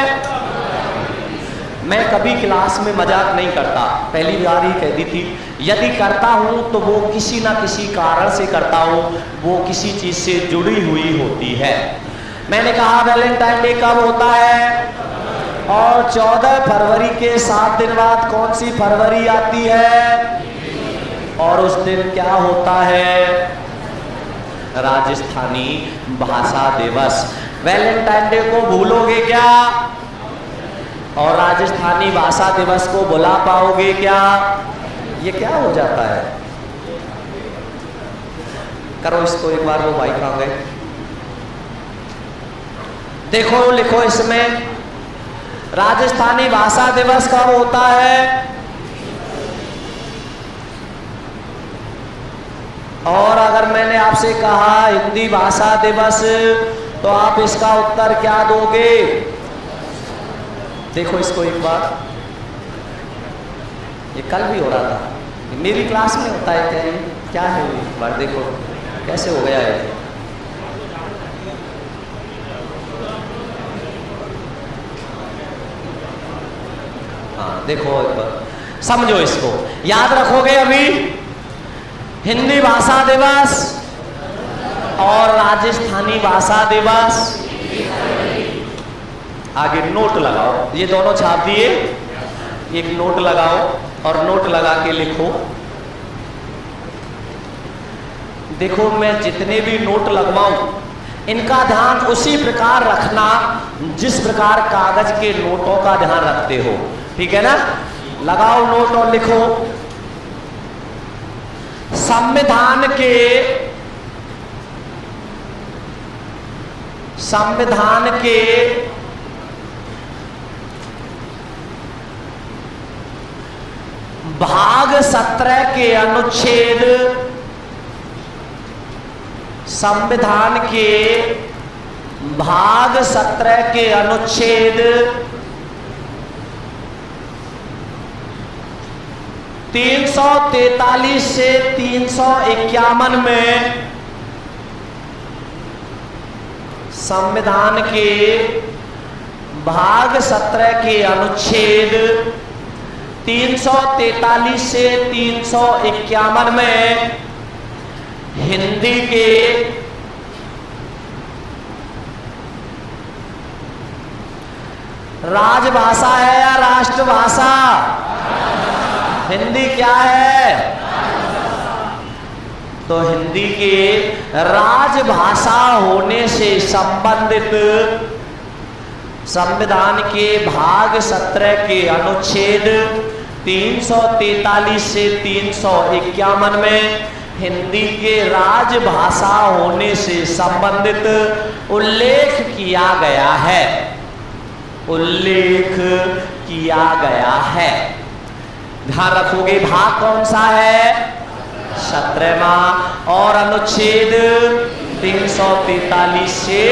मैं कभी क्लास में मजाक नहीं करता, पहली बार ही कह दी थी। यदि करता हूं तो वो किसी ना किसी कारण से करता हूं, वो किसी चीज से जुड़ी हुई होती है। मैंने कहा वैलेंटाइन डे कब होता है? और 14 फरवरी के 7 दिन बाद कौन सी फरवरी आती है? और उस दिन क्या होता है? राजस्थानी भाषा दिवस। वैलेंटाइन डे को भूलोगे क्या? और राजस्थानी भाषा दिवस को भुला पाओगे क्या? ये क्या हो जाता है? करो इसको एक बार। वो भाई कहाँ गए? देखो लिखो इसमें, राजस्थानी भाषा दिवस कब होता है? और अगर मैंने आपसे कहा हिंदी भाषा दिवस, तो आप इसका उत्तर क्या दोगे? देखो इसको एक बार। ये कल भी हो रहा था, मेरी क्लास में होता है क्या? ये क्या है? एक बार देखो कैसे हो गया है। हाँ देखो एक बार, समझो इसको, याद रखोगे अभी। हिंदी भाषा दिवस और राजस्थानी भाषा दिवस। आगे नोट लगाओ, ये दोनों छाप दिए, एक नोट लगाओ और नोट लगा के लिखो। देखो मैं जितने भी नोट लगवाऊं, इनका ध्यान उसी प्रकार रखना जिस प्रकार कागज के नोटों का ध्यान रखते हो, ठीक है ना? लगाओ नोट और लिखो, संविधान के भाग 17 के अनुच्छेद, संविधान के भाग 17 के अनुच्छेद 343 से 351 में, संविधान के भाग 17 के अनुच्छेद 343 से 351 में हिंदी के राजभाषा है या राष्ट्रभाषा? हिंदी क्या है? तो हिंदी के राजभाषा होने से संबंधित संविधान के भाग 17 के अनुच्छेद 343 से 351 में हिंदी के राजभाषा होने से संबंधित उल्लेख किया गया है। उल्लेख किया गया है। ध्यान रखोगे भाग कौन सा है? 17वां और अनुच्छेद 343 से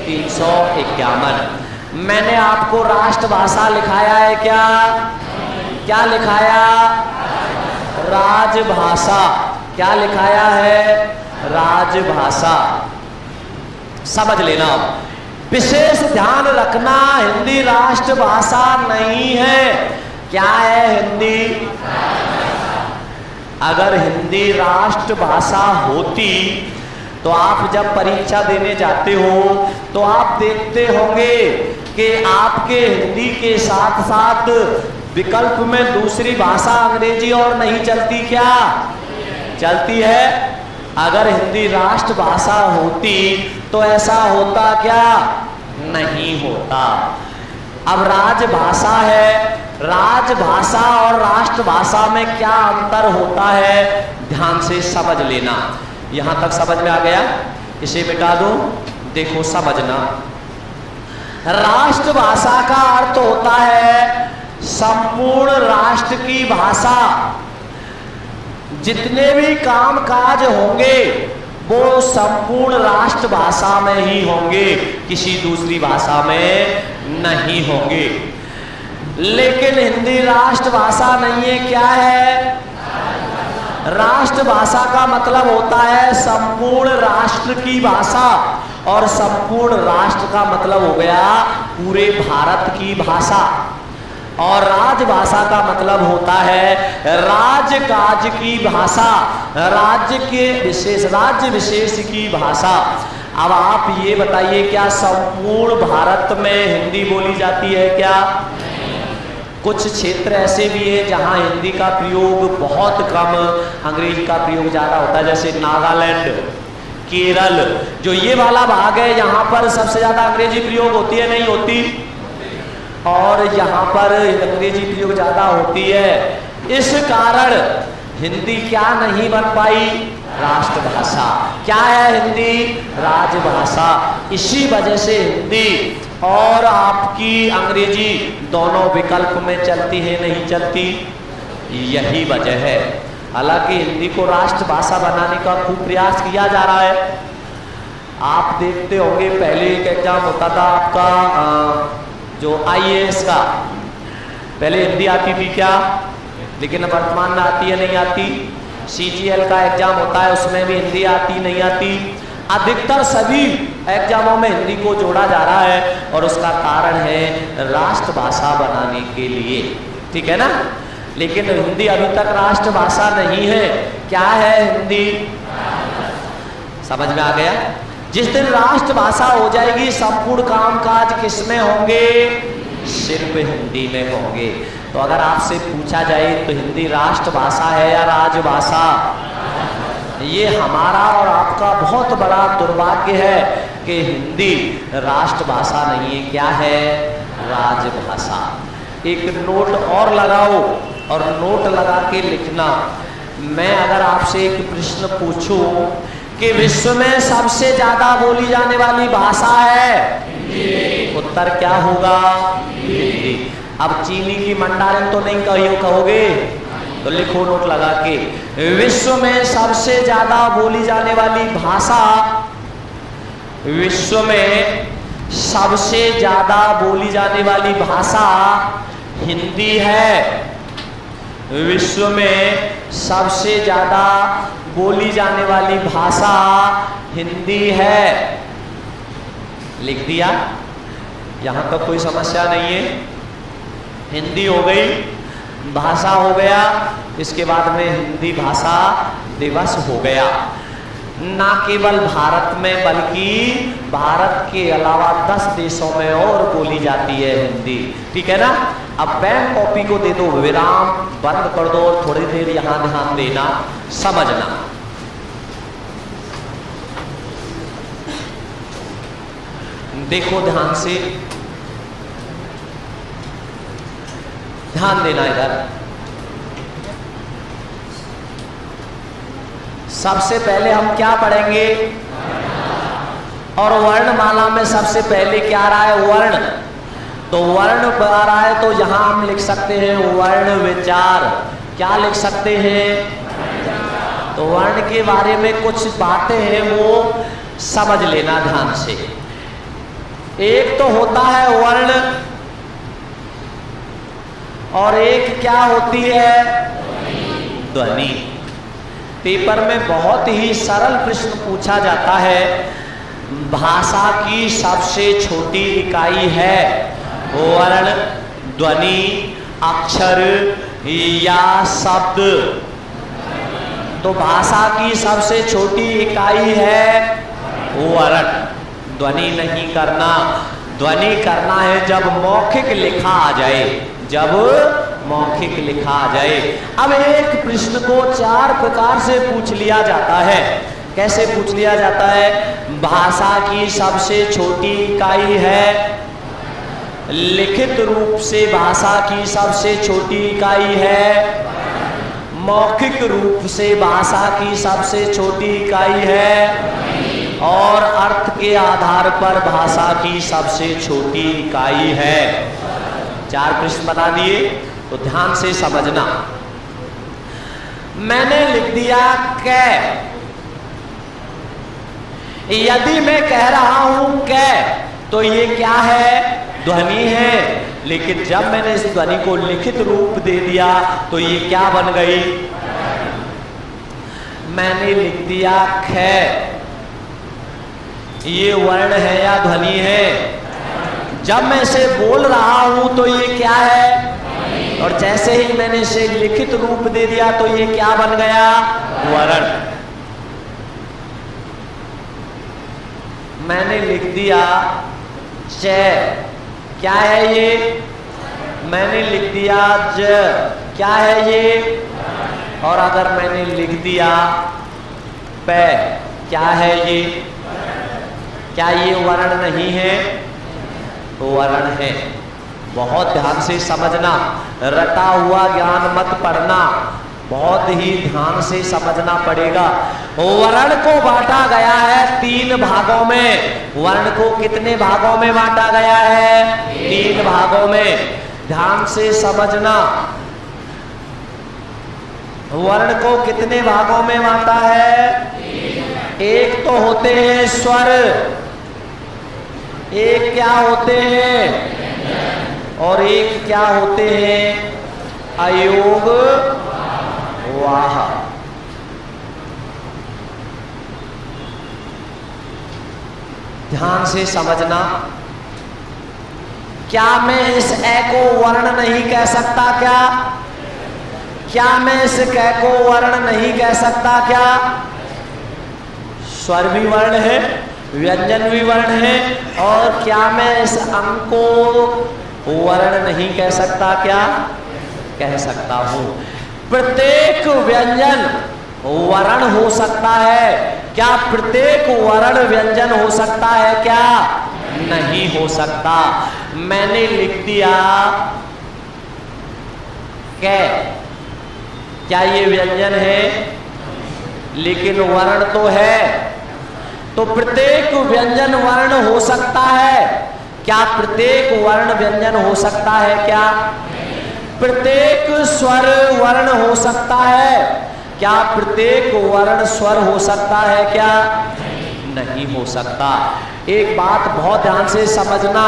351। मैंने आपको राष्ट्रभाषा लिखाया है क्या? क्या लिखाया? राजभाषा। क्या लिखाया है? राजभाषा। समझ लेना, विशेष ध्यान रखना, हिंदी राष्ट्रभाषा नहीं है। क्या है हिंदी? अगर हिंदी राष्ट्रभाषा होती तो आप जब परीक्षा देने जाते हो तो आप देखते होंगे कि आपके हिंदी के साथ साथ विकल्प में दूसरी भाषा अंग्रेजी और नहीं चलती क्या? चलती है। अगर हिंदी राष्ट्रभाषा होती तो ऐसा होता क्या? नहीं होता। अब राजभाषा है, राजभाषा और राष्ट्रभाषा में क्या अंतर होता है ध्यान से समझ लेना। यहां तक समझ में आ गया? इसे मिटा दो, देखो समझना। राष्ट्रभाषा का अर्थ होता है संपूर्ण राष्ट्र की भाषा। जितने भी काम काज होंगे वो संपूर्ण राष्ट्रभाषा में ही होंगे, किसी दूसरी भाषा में नहीं होंगे। लेकिन हिंदी राष्ट्रभाषा नहीं है। क्या है? राष्ट्रभाषा का मतलब होता है संपूर्ण राष्ट्र की भाषा, और संपूर्ण राष्ट्र का मतलब हो गया पूरे भारत की भाषा। और राजभाषा का मतलब होता है राजकाज की भाषा, राज्य के विशेष, राज्य विशेष की भाषा। अब आप ये बताइए, क्या संपूर्ण भारत में हिंदी बोली जाती है क्या? कुछ क्षेत्र ऐसे भी है जहां हिंदी का प्रयोग बहुत कम, अंग्रेजी का प्रयोग ज्यादा होता है, जैसे नागालैंड, केरल, जो ये वाला भाग है यहाँ पर सबसे ज्यादा अंग्रेजी प्रयोग होती है, नहीं होती? और यहाँ पर अंग्रेजी प्रयोग ज्यादा होती है। इस कारण हिंदी क्या नहीं बन पाई? राष्ट्रभाषा। क्या है हिंदी? राजभाषा। इसी वजह से हिंदी और आपकी अंग्रेजी दोनों विकल्प में चलती है, नहीं चलती? यही वजह है। हालांकि हिंदी को राष्ट्रभाषा बनाने का खूब प्रयास किया जा रहा है। आप देखते होंगे पहले एक एग्जाम होता था आपका जो IAS का, पहले हिंदी आती थी क्या? लेकिन वर्तमान में आती है, नहीं आती? CGL का एग्जाम होता है, उसमें भी हिंदी आती नहीं आती? अधिकतर सभी एग्जामों में हिंदी को जोड़ा जा रहा है, और उसका कारण है राष्ट्रभाषा बनाने के लिए। ठीक है ना? लेकिन हिंदी अभी तक राष्ट्रभाषा नहीं है। क्या है हिंदी? समझ में आ गया? जिस दिन राष्ट्रभाषा हो जाएगी संपूर्ण कामकाज किसमें होंगे? सिर्फ हिंदी में होंगे। तो अगर आपसे पूछा जाए तो हिंदी राष्ट्रभाषा है या राजभाषा? ये हमारा और आपका बहुत बड़ा दुर्भाग्य है कि हिंदी राष्ट्रभाषा नहीं है। क्या है? राजभाषा। एक नोट और लगाओ, और नोट लगा के लिखना। मैं अगर आपसे एक प्रश्न पूछूं कि विश्व में सबसे ज्यादा बोली जाने वाली भाषा है, उत्तर क्या होगा? हिंदी। अब चीनी की मंडारिन तो नहीं कहोगे, तो लिखो नोट लगा के, विश्व में सबसे ज्यादा बोली जाने वाली भाषा, विश्व में सबसे ज्यादा बोली जाने वाली भाषा हिंदी है। विश्व में सबसे ज्यादा बोली जाने वाली भाषा हिंदी है। लिख दिया? यहां तक कोई समस्या नहीं है। हिंदी हो गई, भाषा हो गया, इसके बाद में हिंदी भाषा दिवस हो गया। ना केवल भारत में बल्कि भारत के अलावा 10 देशों में और बोली जाती है हिंदी। ठीक है ना। अब पेन कॉपी को दे दो विराम, बंद कर दो और थोड़ी देर यहां ध्यान देना, समझना। देखो ध्यान से, ध्यान देना इधर। सबसे पहले हम क्या पढ़ेंगे? और वर्णमाला में सबसे पहले क्या आ रहा है? वर्ण। तो वर्ण आ रहा है तो यहां हम लिख सकते हैं वर्ण विचार। क्या लिख सकते हैं? तो वर्ण के बारे में कुछ बातें हैं वो समझ लेना ध्यान से। एक तो होता है वर्ण और एक क्या होती है? ध्वनि। पेपर में बहुत ही सरल प्रश्न पूछा जाता है, भाषा की सबसे छोटी इकाई है वर्ण, ध्वनि, अक्षर या शब्द? तो भाषा की सबसे छोटी इकाई है वर्ण। ध्वनि नहीं करना, ध्वनि करना है जब मौखिक लिखा आ जाए, जब मौखिक लिखा आ जाए। अब एक प्रश्न को 4 प्रकार से पूछ लिया जाता है। कैसे पूछ लिया जाता है? भाषा की सबसे छोटी इकाई है, लिखित रूप से भाषा की सबसे छोटी इकाई है, मौखिक रूप से भाषा की सबसे छोटी इकाई है, और अर्थ के आधार पर भाषा की सबसे छोटी इकाई है। 4 प्रश्न बता दिए, तो ध्यान से समझना। मैंने लिख दिया कै। यदि मैं कह रहा हूं कै तो ये क्या है? ध्वनि है। लेकिन जब मैंने इस ध्वनि को लिखित रूप दे दिया तो ये क्या बन गई? मैंने लिख दिया कै। ये वर्ण है या ध्वनि है? जब मैं इसे बोल रहा हूं तो ये क्या है? और जैसे ही मैंने इसे लिखित रूप दे दिया तो ये क्या बन गया? वर्ण। मैंने लिख दिया च। क्या है ये? मैंने लिख दिया ज। क्या है ये? और अगर मैंने लिख दिया प, क्या है ये? क्या ये वर्ण नहीं है? तो वर्ण है। बहुत ध्यान से समझना, रटा हुआ ज्ञान मत पढ़ना, बहुत ही ध्यान से समझना पड़ेगा। वर्ण को बांटा गया है 3 भागों में। वर्ण को कितने भागों में बांटा गया है? 3 भागों में। ध्यान से समझना, वर्ण को कितने भागों में बांटा है? एक तो होते हैं स्वर, एक क्या होते हैं? और एक क्या होते हैं? अयोग वाह। ध्यान से समझना। क्या मैं इस ए को वर्ण नहीं कह सकता क्या? क्या मैं इस कै को वर्ण नहीं कह सकता क्या? स्वर भी वर्ण है, व्यंजन भी वर्ण है, और क्या मैं इस अंक को वर्ण नहीं कह सकता क्या? कह सकता हूं। प्रत्येक व्यंजन वर्ण हो सकता है क्या? प्रत्येक वर्ण व्यंजन हो सकता है क्या? नहीं हो सकता। मैंने लिख दिया कै। क्या ये व्यंजन है? लेकिन वर्ण तो है। तो प्रत्येक व्यंजन वर्ण हो सकता है क्या? प्रत्येक वर्ण व्यंजन हो सकता है क्या? प्रत्येक स्वर वर्ण हो सकता है क्या? प्रत्येक वर्ण स्वर हो सकता है क्या? नहीं हो सकता। एक बात बहुत ध्यान से समझना,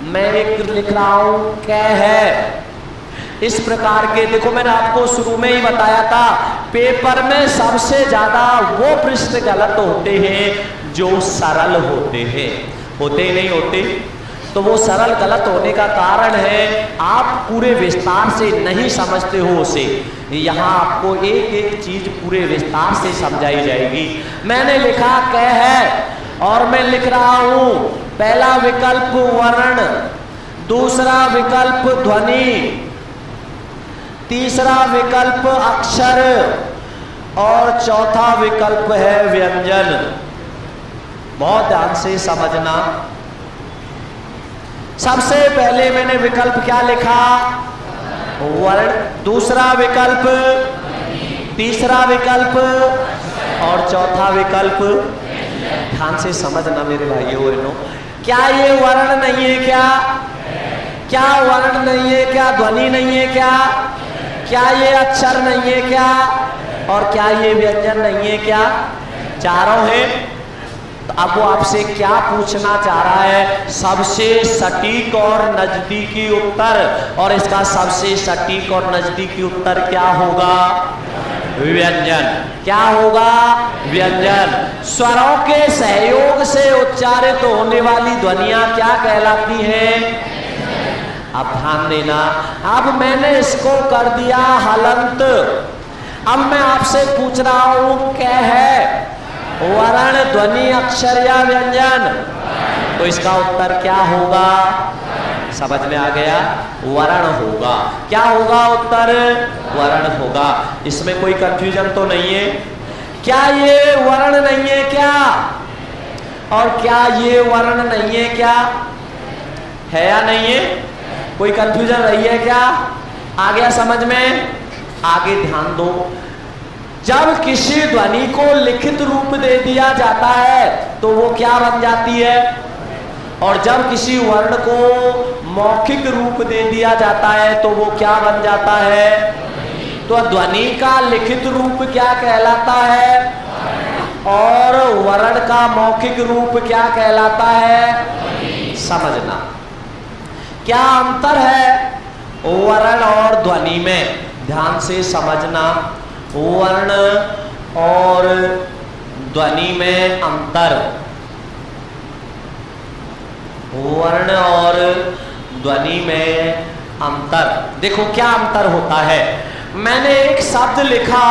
मैं एक लिख रहा हूं कै है। इस प्रकार के, देखो मैंने आपको शुरू में ही बताया था, पेपर में सबसे ज्यादा वो प्रश्न गलत होते हैं जो सरल होते हैं। होते ही नहीं होते? तो वो सरल गलत होने का कारण है आप पूरे विस्तार से नहीं समझते हो उसे। यहाँ आपको एक एक चीज पूरे विस्तार से समझाई जाएगी। मैंने लिखा क है और मैं लिख रहा हूं पहला विकल्प वर्ण, दूसरा विकल्प ध्वनि, तीसरा विकल्प अक्षर और चौथा विकल्प है व्यंजन। बहुत ध्यान से समझना। सबसे पहले मैंने विकल्प क्या लिखा? वर्ण, दूसरा विकल्प, तीसरा विकल्प और चौथा विकल्प। ध्यान से समझना मेरे भाइयों बहनों। क्या ये वर्ण नहीं है क्या? क्या वर्ण नहीं है क्या? ध्वनि नहीं है क्या? क्या ये अक्षर नहीं है क्या? और क्या ये व्यंजन नहीं है क्या? चारों हैं। तो अब वो आपसे क्या पूछना चाह रहा है? सबसे सटीक और नजदीकी उत्तर, और इसका सबसे सटीक और नजदीकी उत्तर क्या होगा? व्यंजन। क्या होगा? व्यंजन। स्वरों के सहयोग से उच्चारित होने वाली ध्वनियां क्या कहलाती हैं? अब ध्यान देना। अब मैंने इसको कर दिया हलंत। अब मैं आपसे पूछ रहा हूं क्या है? वर्ण, ध्वनि, अक्षर या व्यंजन? तो इसका उत्तर क्या होगा? समझ में आ गया? वर्ण होगा। क्या होगा उत्तर? वर्ण होगा। इसमें कोई कंफ्यूजन तो नहीं है। क्या ये वर्ण नहीं है क्या? और क्या ये वर्ण नहीं है क्या? है या नहीं है? कोई कंफ्यूजन रही है क्या? आ गया समझ में? आगे ध्यान दो। जब किसी ध्वनि को लिखित रूप दे दिया जाता है तो वो क्या बन जाती है? और जब किसी वर्ण को मौखिक रूप दे दिया जाता है तो वो क्या बन जाता है? तो ध्वनि का लिखित रूप क्या कहलाता है और वर्ण का मौखिक रूप क्या कहलाता है? समझना। क्या अंतर है वर्ण और ध्वनि में? ध्यान से समझना। वर्ण और ध्वनि में अंतर। वर्ण और ध्वनि में अंतर। देखो क्या अंतर होता है। मैंने एक शब्द लिखा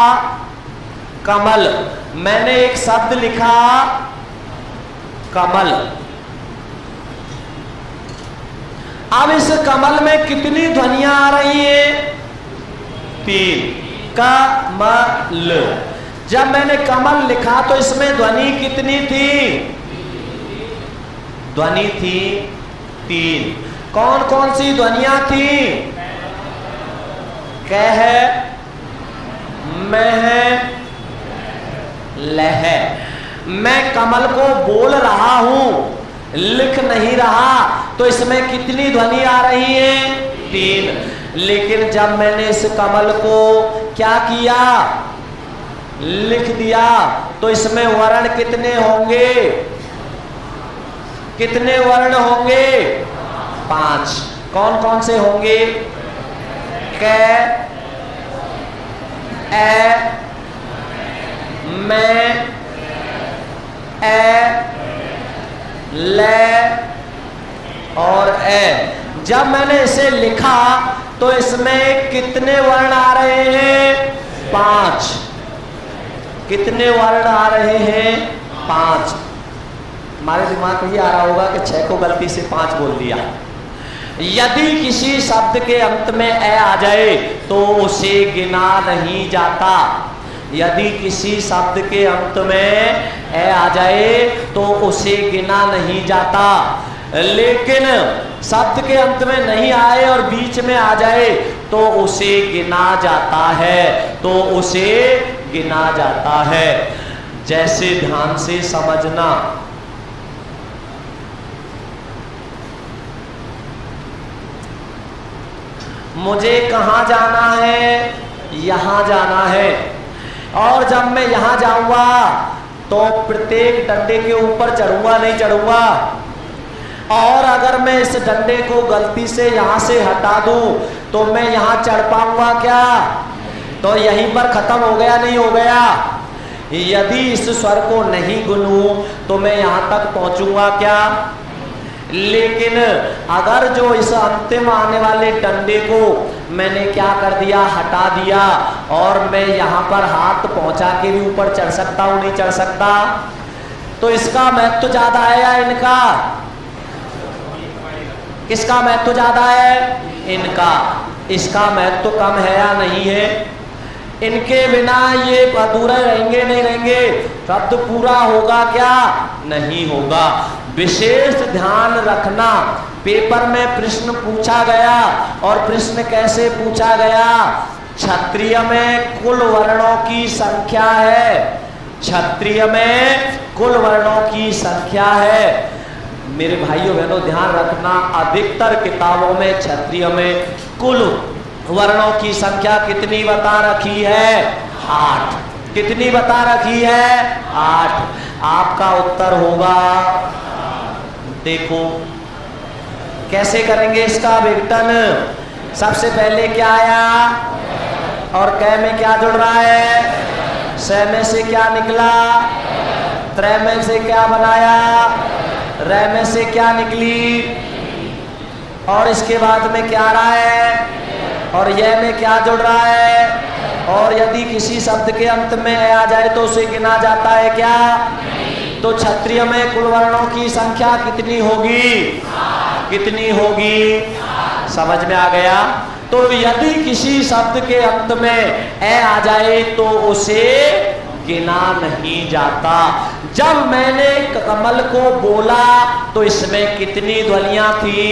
कमल, मैंने एक शब्द लिखा कमल। अब इस कमल में कितनी ध्वनियां आ रही हैं? 3। कमल। जब मैंने कमल लिखा तो इसमें ध्वनि कितनी थी? ध्वनि थी 3। कौन कौन सी ध्वनियां थी? कह, मह, लह। मैं कमल को बोल रहा हूं, लिख नहीं रहा, तो इसमें कितनी ध्वनि आ रही है? 3। लेकिन जब मैंने इस कमल को क्या किया? लिख दिया, तो इसमें वर्ण कितने होंगे? कितने वर्ण होंगे? 5। कौन कौन से होंगे? क, ए, मैं, ए, ले और ए। जब मैंने इसे लिखा तो इसमें कितने वर्ण आ रहे हैं? 5। कितने वर्ण आ रहे हैं? 5। हमारे दिमाग में ये आ रहा होगा कि 6 को गलती से 5 बोल दिया। यदि किसी शब्द के अंत में ए आ जाए तो उसे गिना नहीं जाता। यदि किसी शब्द के अंत में ए आ जाए तो उसे गिना नहीं जाता। लेकिन शब्द के अंत में नहीं आए और बीच में आ जाए तो उसे गिना जाता है, तो उसे गिना जाता है। जैसे ध्यान से समझना। मुझे कहाँ जाना है? यहाँ जाना है। और जब मैं यहाँ जाऊंगा तो प्रत्येक डंडे के ऊपर चढ़ूंगा नहीं चढ़ूंगा? और अगर मैं इस डंडे को गलती से यहाँ से हटा दूं तो मैं यहाँ चढ़ पाऊंगा क्या? तो यहीं पर खत्म हो गया नहीं हो गया? यदि इस स्वर को नहीं गुनूं तो मैं यहाँ तक पहुंचूंगा क्या? लेकिन अगर जो इस अंतिम आने वाले डंडे को मैंने क्या कर दिया, हटा दिया, और मैं यहाँ पर हाथ पहुंचा के भी ऊपर चढ़ सकता हूं, नहीं चढ़ सकता, तो इसका महत्व ज्यादा है या इनका? किसका महत्व ज्यादा है? इनका। इसका महत्व कम है या नहीं है? इनके बिना ये अधूरे रहेंगे, नहीं रहेंगे? शब्द पूरा होगा क्या? नहीं होगा। विशेष ध्यान रखना, पेपर में प्रश्न पूछा गया, और प्रश्न कैसे पूछा गया? क्षत्रिय में कुल वर्णों की संख्या है, क्षत्रिय में कुल वर्णों की संख्या है। मेरे भाइयों बहनों ध्यान रखना, अधिकतर किताबों में क्षत्रिय में कुल वर्णों की संख्या कितनी बता रखी है? 8। कितनी बता रखी है? 8। आपका उत्तर होगा, देखो कैसे करेंगे इसका विघटन। सबसे पहले क्या आया, और क में क्या जुड़ रहा है? स में से क्या निकला? त्र में से क्या बनाया? र में से क्या निकली? और इसके बाद में क्या आ रहा है? और यह में क्या जुड़ रहा है? और यदि किसी शब्द के अंत में आ जाए तो उसे गिना जाता है क्या? तो क्षत्रिय में कुल वर्णों की संख्या कितनी होगी? कितनी होगी? समझ में आ गया? तो यदि किसी शब्द के अंत में ए आ जाए तो उसे गिना नहीं जाता। जब मैंने कमल को बोला तो इसमें कितनी ध्वनियां थी,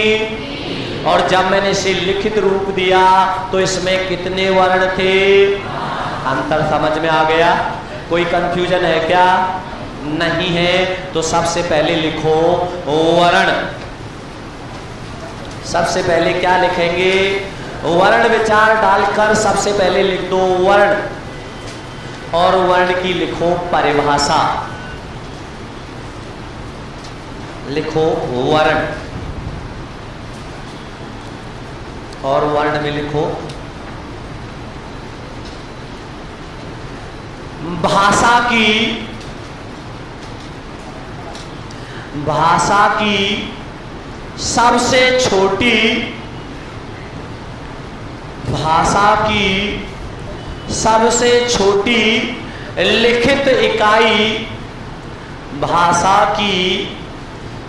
और जब मैंने इसे लिखित रूप दिया तो इसमें कितने वर्ण थे? अंतर समझ में आ गया? कोई कंफ्यूजन है क्या? नहीं है। तो सबसे पहले लिखो वर्ण। सबसे पहले क्या लिखेंगे? वर्ण विचार डालकर सबसे पहले लिख दो वर्ण, और वर्ण की लिखो परिभाषा। लिखो वर्ण, और वर्ण में लिखो भाषा की, भाषा की सबसे छोटी, भाषा की सबसे छोटी लिखित इकाई, भाषा की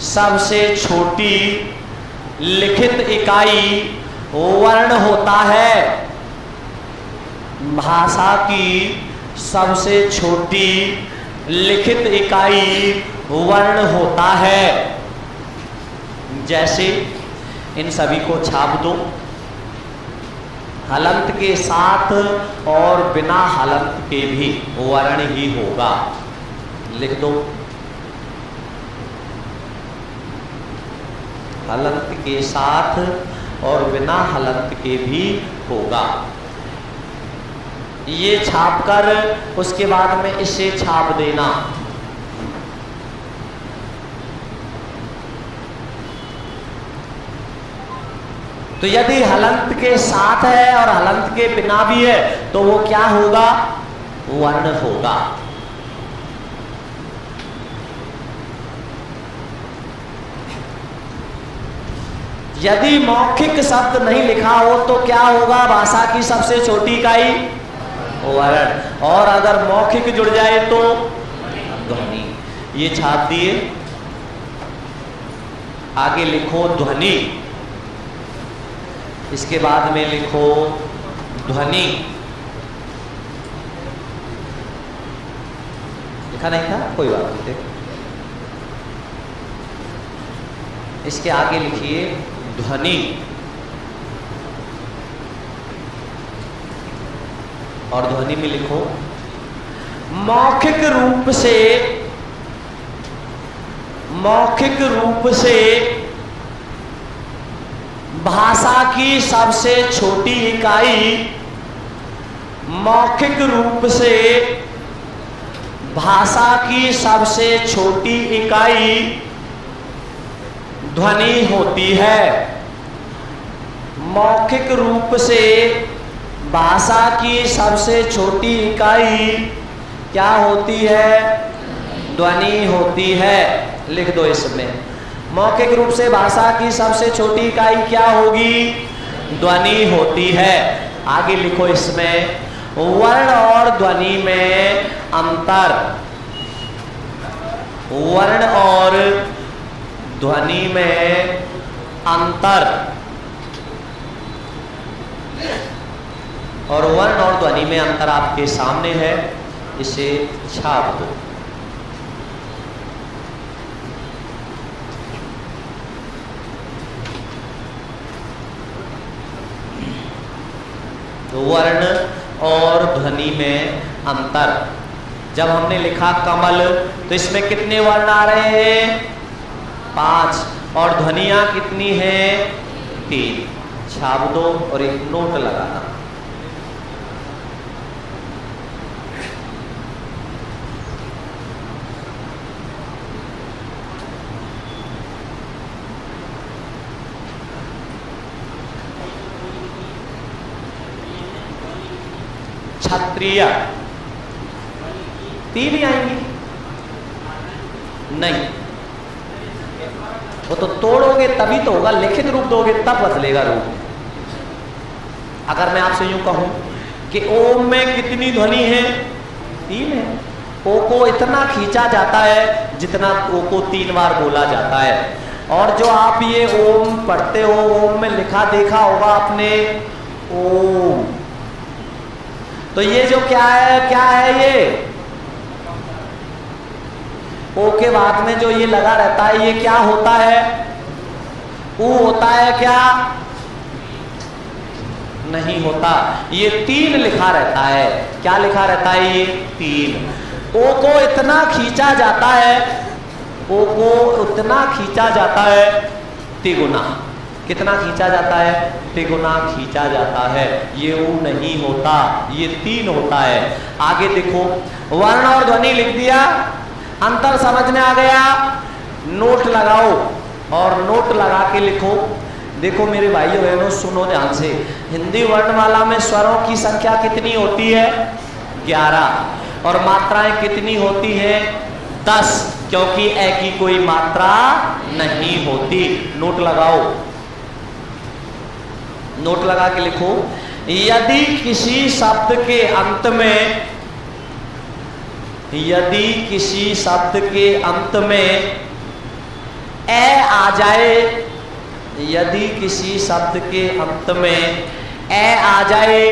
सबसे छोटी लिखित इकाई वर्ण होता है। भाषा की सबसे छोटी लिखित इकाई वर्ण होता है। जैसे इन सभी को छाप दो, हलंत के साथ और बिना हलंत के भी वर्ण ही होगा। लिख दो, हलंत के साथ और बिना हलंत के भी होगा। ये छापकर उसके बाद में इसे छाप देना। तो यदि हलंत के साथ है और हलंत के बिना भी है तो वो क्या होगा? वर्ण होगा। यदि मौखिक शब्द नहीं लिखा हो तो क्या होगा? भाषा की सबसे छोटी इकाई वर्ण, और अगर मौखिक जुड़ जाए तो ध्वनि। ये छाप दिए। आगे लिखो ध्वनि, इसके बाद में लिखो ध्वनि। लिखा नहीं था? कोई बात नहीं। इसके आगे लिखिए ध्वनि, और ध्वनि में लिखो मौखिक रूप से, मौखिक रूप से भाषा की सबसे छोटी इकाई, मौखिक रूप से भाषा की सबसे छोटी इकाई ध्वनि होती है। मौखिक रूप से भाषा की सबसे छोटी इकाई क्या होती है? ध्वनि होती है। लिख दो इसमें मौखिक रूप से भाषा की सबसे छोटी इकाई क्या होगी? ध्वनि होती है। आगे लिखो इसमें वर्ण और ध्वनि में अंतर। वर्ण और ध्वनि में अंतर। और वर्ण और ध्वनि में अंतर आपके सामने है, इसे छाप दो। वर्ण और ध्वनि में अंतर। जब हमने लिखा कमल तो इसमें कितने वर्ण आ रहे हैं? 5। और ध्वनियां कितनी हैं? 3। छाप दो और एक नोट लगाना। क्षत्रिय 3 ही आएंगी? नहीं, वो तो तोड़ोगे तभी तो होगा, लिखित रूप दोगे तब बदलेगा रूप। अगर मैं आपसे यूं कहूं कि ओम में कितनी ध्वनि है? 3 है। ओ को इतना खींचा जाता है जितना ओ को 3 बार बोला जाता है। और जो आप ये ओम पढ़ते हो, ओम में लिखा देखा होगा आपने ओम, तो ये जो क्या है ये ओ के बाद में जो ये लगा रहता है, ये क्या होता है? ऊ होता है क्या? नहीं होता। ये 3 लिखा रहता है। क्या लिखा रहता है? ये 3। ओ को इतना खींचा जाता है, ओ को उतना खींचा जाता है तिगुना। कितना खींचा जाता है? तिगुना खींचा जाता है। ये ऊ नहीं होता, ये 3 होता है। आगे देखो, वर्ण और ध्वनि लिख दिया, अंतर समझ में आ गया। नोट लगाओ और नोट लगा के लिखो। देखो मेरे भाइयों बहनों, सुनो ध्यान से। हिंदी वर्णमाला में स्वरों की संख्या कितनी होती है? 11। और मात्राएं कितनी होती हैं? 10, क्योंकि ए की कोई मात्रा नहीं होती। नोट लगाओ, नोट लगा के लिखो। यदि किसी शब्द के अंत में, यदि किसी शब्द के अंत में ए आ जाए, यदि किसी शब्द के अंत में ए आ जाए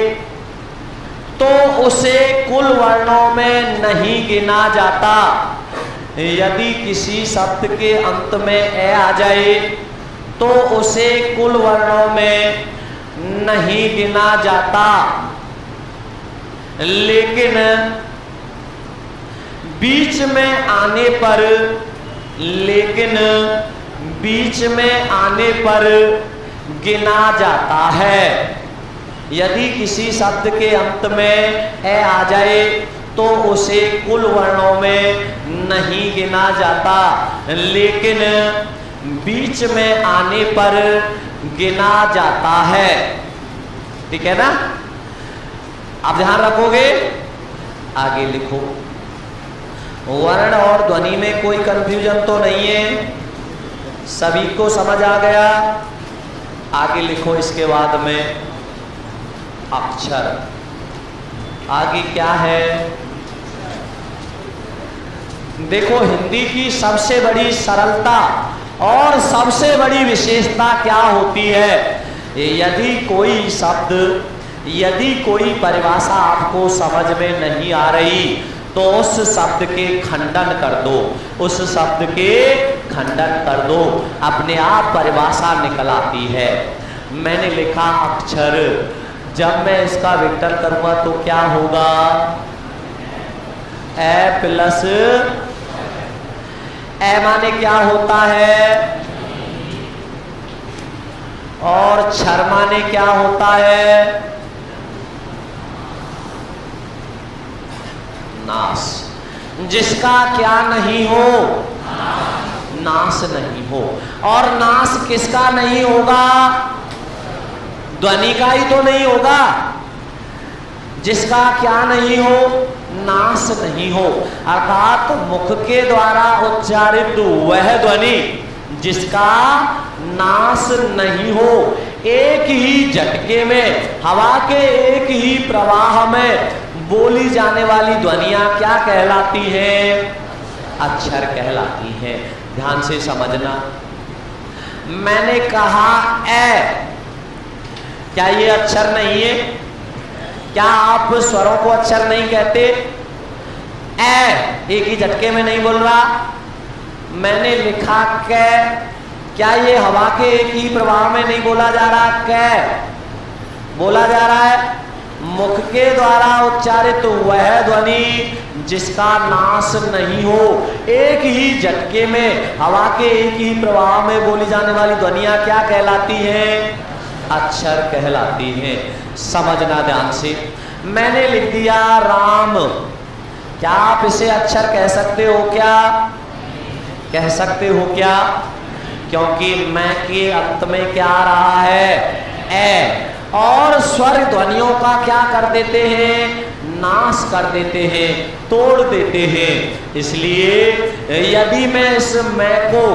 तो उसे कुल वर्णों में नहीं गिना जाता। यदि किसी शब्द के अंत में ए आ जाए तो उसे कुल वर्णों में नहीं गिना जाता। लेकिन बीच में आने पर, लेकिन बीच में आने पर गिना जाता है। यदि किसी शब्द के अंत में ए आ जाए तो उसे कुल वर्णों में नहीं गिना जाता, लेकिन बीच में आने पर गिना जाता है। ठीक है ना? आप ध्यान रखोगे? आगे लिखो। वर्ण और ध्वनि में कोई कंफ्यूजन तो नहीं है? सभी को समझ आ गया? आगे लिखो इसके बाद में अक्षर। आगे क्या है? देखो, हिंदी की सबसे बड़ी सरलता और सबसे बड़ी विशेषता क्या होती है? यदि कोई शब्द, यदि कोई परिभाषा आपको समझ में नहीं आ रही तो उस शब्द के खंडन कर दो, उस शब्द के खंडन कर दो, अपने आप परिभाषा निकल आती है। मैंने लिखा अक्षर, जब मैं इसका विघटन करूंगा तो क्या होगा? ए प्लस ए माने क्या होता है? और क्षर माने क्या होता है? नाश। जिसका क्या नहीं हो? नाश नहीं हो। और नाश किसका नहीं होगा? ध्वनि का ही तो नहीं होगा। जिसका क्या नहीं हो? नाश नहीं हो। अर्थात मुख के द्वारा उच्चारित वह ध्वनि जिसका नाश नहीं हो। एक ही झटके में, हवा के एक ही प्रवाह में बोली जाने वाली ध्वनियां क्या कहलाती हैं? अक्षर कहलाती हैं। ध्यान से समझना। मैंने कहा ए, क्या ये अक्षर नहीं है? क्या आप स्वरों को अक्षर नहीं कहते? ए एक ही झटके में नहीं बोल रहा। मैंने लिखा कै, क्या ये हवा के एक ही प्रवाह में नहीं बोला जा रहा? कै बोला जा रहा है। मुख के द्वारा उच्चारित वह ध्वनि जिसका नाश नहीं हो। एक ही झटके में हवा के एक ही प्रवाह में बोली जाने वाली ध्वनियां क्या कहलाती हैं? अक्षर कहलाती हैं। समझना ध्यान से। मैंने लिख दिया राम, क्या आप इसे अक्षर कह सकते हो? क्या कह सकते हो? क्या? क्योंकि मैं के अंत में क्या आ रहा है? ए। और स्वर ध्वनियों का क्या कर देते हैं? नाश कर देते हैं, तोड़ देते हैं। इसलिए यदि मैं इस मैं को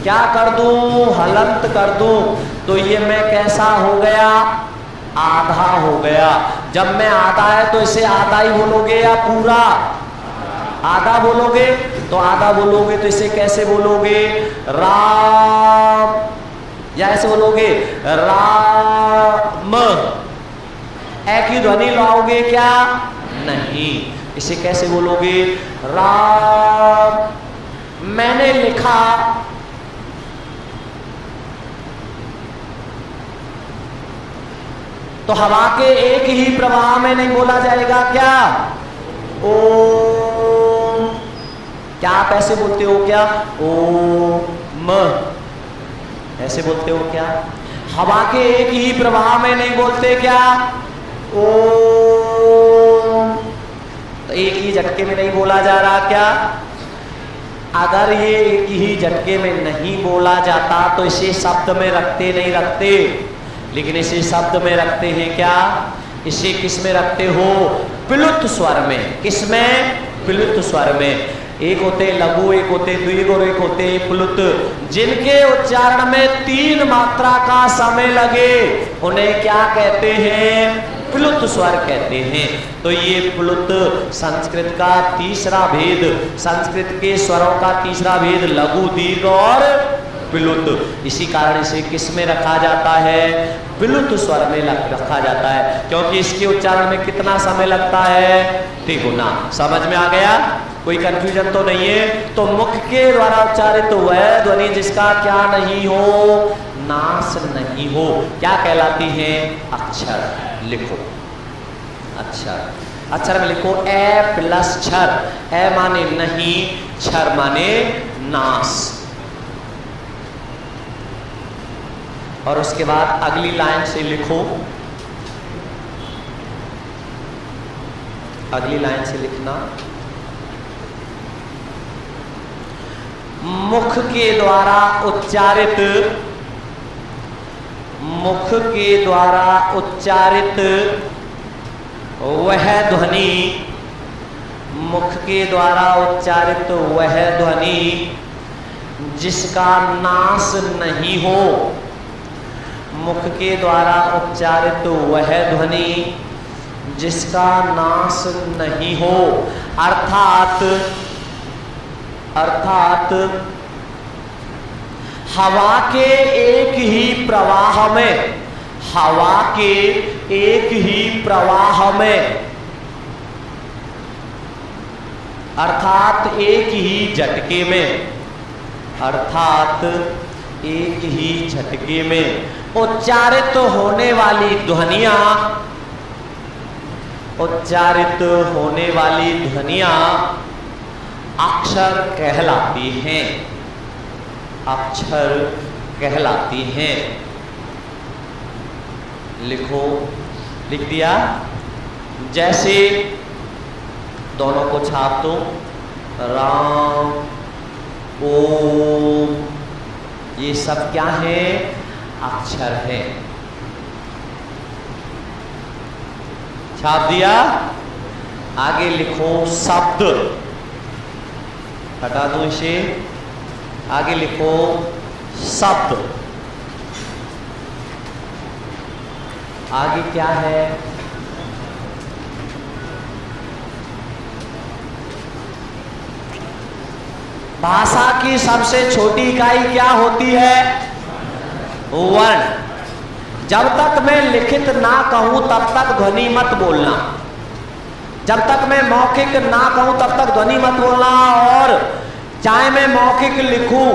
क्या कर दूं? हलंत कर दूं, तो ये मैं कैसा हो गया? आधा हो गया। जब मैं आधा है तो इसे आधा ही बोलोगे या पूरा? आधा बोलोगे। तो आधा बोलोगे तो इसे कैसे बोलोगे? राम, या ऐसे बोलोगे राम। ए की ध्वनि लाओगे क्या? नहीं। इसे कैसे बोलोगे? राम। मैंने लिखा तो हवा के एक ही प्रवाह में नहीं बोला जाएगा क्या? ओम। क्या आप ऐसे बोलते हो क्या? ओम ऐसे बोलते हो क्या? हवा के एक ही प्रवाह में नहीं बोलते क्या? ओम। तो एक ही झटके में नहीं बोला जा रहा क्या? अगर ये एक ही झटके में नहीं बोला जाता तो इसे शब्द में रखते नहीं रखते, लेकिन इसे शब्द में रखते हैं क्या? इसे किस में रखते हो? प्लुत स्वर में। किस में? प्लुत स्वर में। एक होते लघु, एक होते द्विग और एक होते प्लुत। जिनके उच्चारण में 3 मात्रा का समय लगे उन्हें क्या कहते हैं? प्लुत स्वर कहते हैं। तो ये प्लुत संस्कृत का तीसरा भेद, संस्कृत के स्वरों का तीसरा भेद लघु, दीर्घ और प्लुत। इसी कारण इसे किस में रखा जाता है? प्लुत स्वर में रखा जाता है, क्योंकि इसके उच्चारण में कितना समय लगता है? 3 गुना। समझ में आ गया? कोई कंफ्यूजन तो नहीं है? तो मुख के द्वारा उच्चारित वह ध्वनि जिसका क्या नहीं हो? नाश नहीं हो, क्या कहलाती है? अक्षर। लिखो अक्षर। अक्षर में लिखो ए प्लस क्षर। ए माने नहीं, क्षर माने नाश। और उसके बाद अगली लाइन से लिखो, अगली लाइन से लिखना, मुख के द्वारा उच्चारित, मुख के द्वारा उच्चारित वह ध्वनि, मुख के द्वारा उच्चारित वह ध्वनि जिसका नाश नहीं हो। मुख के द्वारा उच्चारित वह ध्वनि जिसका नाश नहीं हो। अर्थात हवा के एक ही प्रवाह में, हवा के एक ही प्रवाह में, अर्थात एक ही झटके में, अर्थात एक ही झटके में उच्चारित होने वाली ध्वनियां, उच्चारित होने वाली ध्वनियां अक्षर कहलाती हैं, अक्षर कहलाती हैं। लिखो, लिख दिया? जैसे दोनों को छाप दो, राम, ओम, ये सब क्या है? अक्षर है। छाप दिया? आगे लिखो शब्द, हटा दो इसे, आगे लिखो शब्द। आगे क्या है? भाषा की सबसे छोटी इकाई क्या होती है? वर्ण। जब तक मैं लिखित ना कहूं तब तक ध्वनि मत बोलना। जब तक मैं मौखिक ना कहूं तब तक ध्वनि मत बोलना। और चाहे मैं मौखिक लिखूं,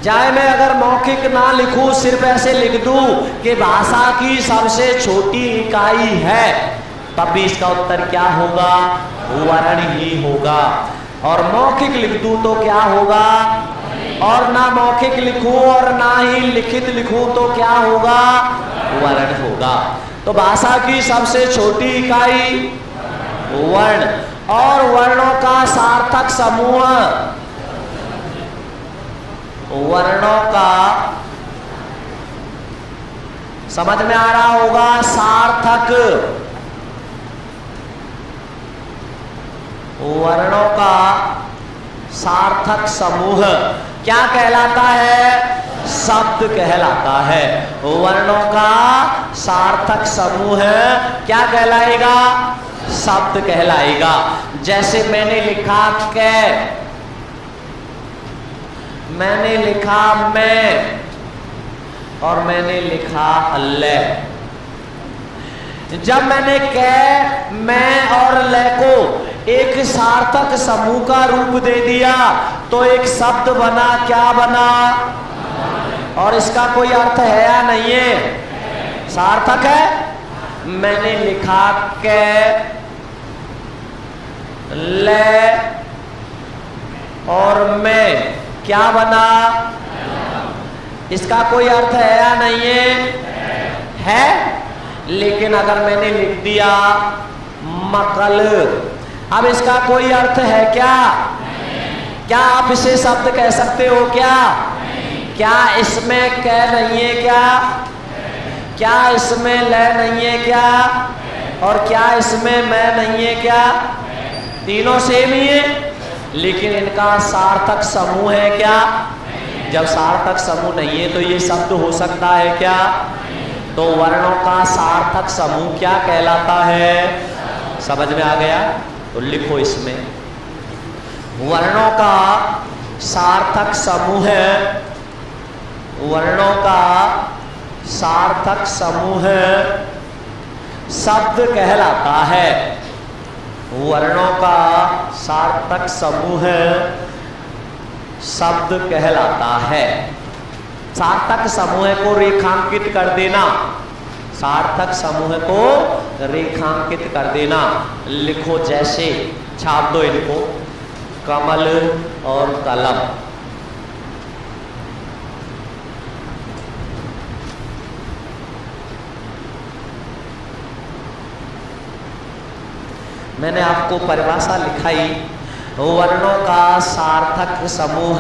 चाहे मैं अगर मौखिक ना लिखूं, सिर्फ ऐसे लिख दूं कि भाषा की सबसे छोटी इकाई है, तब भी इसका उत्तर क्या होगा? वर्ण ही होगा। और मौखिक लिख दूं तो क्या होगा? और ना मौखिक लिखूं और ना ही लिखित लिखूं तो क्या होगा? वर्ण होगा। तो भाषा की सबसे छोटी इकाई वर्ण। और वर्णों का सार्थक समूह, वर्णों का समझ में आ रहा होगा, सार्थक, वर्णों का सार्थक समूह क्या कहलाता है? शब्द कहलाता है। वर्णों का सार्थक समूह क्या कहलाएगा? शब्द कहलाएगा। जैसे मैंने लिखा कै, मैंने लिखा मैं, और मैंने लिखा ले। जब मैंने कै, मैं और ले को एक सार्थक समूह का रूप दे दिया तो एक शब्द बना। क्या बना? और इसका कोई अर्थ है या नहीं है? सार्थक है। मैंने लिखा कै, ले और मैं, क्या बना? इसका कोई अर्थ है या नहीं है? लेकिन अगर मैंने लिख दिया मकल, अब इसका कोई अर्थ है क्या? क्या आप इसे शब्द कह सकते हो क्या? क्या इसमें कै नहीं है क्या? क्या इसमें ले नहीं है क्या? और क्या इसमें मैं नहीं है क्या? तीनों सेम ही है, लेकिन इनका सार्थक समूह है क्या? जब सार्थक समूह नहीं है तो ये शब्द हो सकता है क्या? तो वर्णों का सार्थक समूह क्या कहलाता है? समझ में आ गया? तो लिखो इसमें, वर्णों का सार्थक समूह है, वर्णों का सार्थक समूह शब्द कहलाता है। वर्णों का सार्थक समूह शब्द कहलाता है। सार्थक समूह को रेखांकित कर देना, सार्थक समूह को रेखांकित कर देना। लिखो, जैसे छाप दो इनको, कमल और कलम। मैंने आपको परिभाषा लिखाई, वर्णों का सार्थक समूह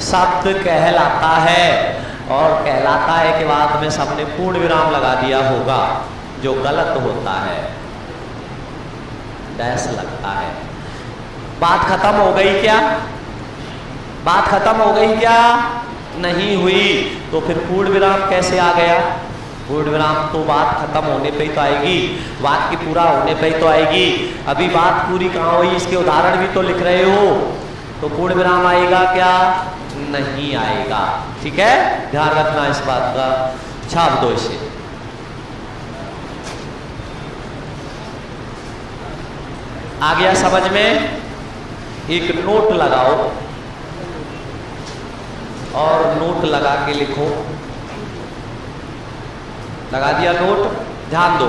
शब्द कहलाता है। और कहलाता है के बाद में सबने पूर्ण विराम लगा दिया होगा, जो गलत होता है, डैश लगता है। बात खत्म हो गई क्या? बात खत्म हो गई क्या? नहीं हुई। तो फिर पूर्ण विराम कैसे आ गया? पूर्ण विराम तो बात खत्म होने पे ही तो आएगी, बात की पूरा होने पे ही तो आएगी। अभी बात पूरी कहाँ हुई, इसके उदाहरण भी तो लिख रहे हो, तो पूर्ण विराम आएगा क्या? नहीं आएगा। ठीक है, ध्यान रखना इस बात का। छाप दो इसे। आ गया समझ में? एक नोट लगाओ और नोट लगा के लिखो। लगा दिया नोट? ध्यान दो,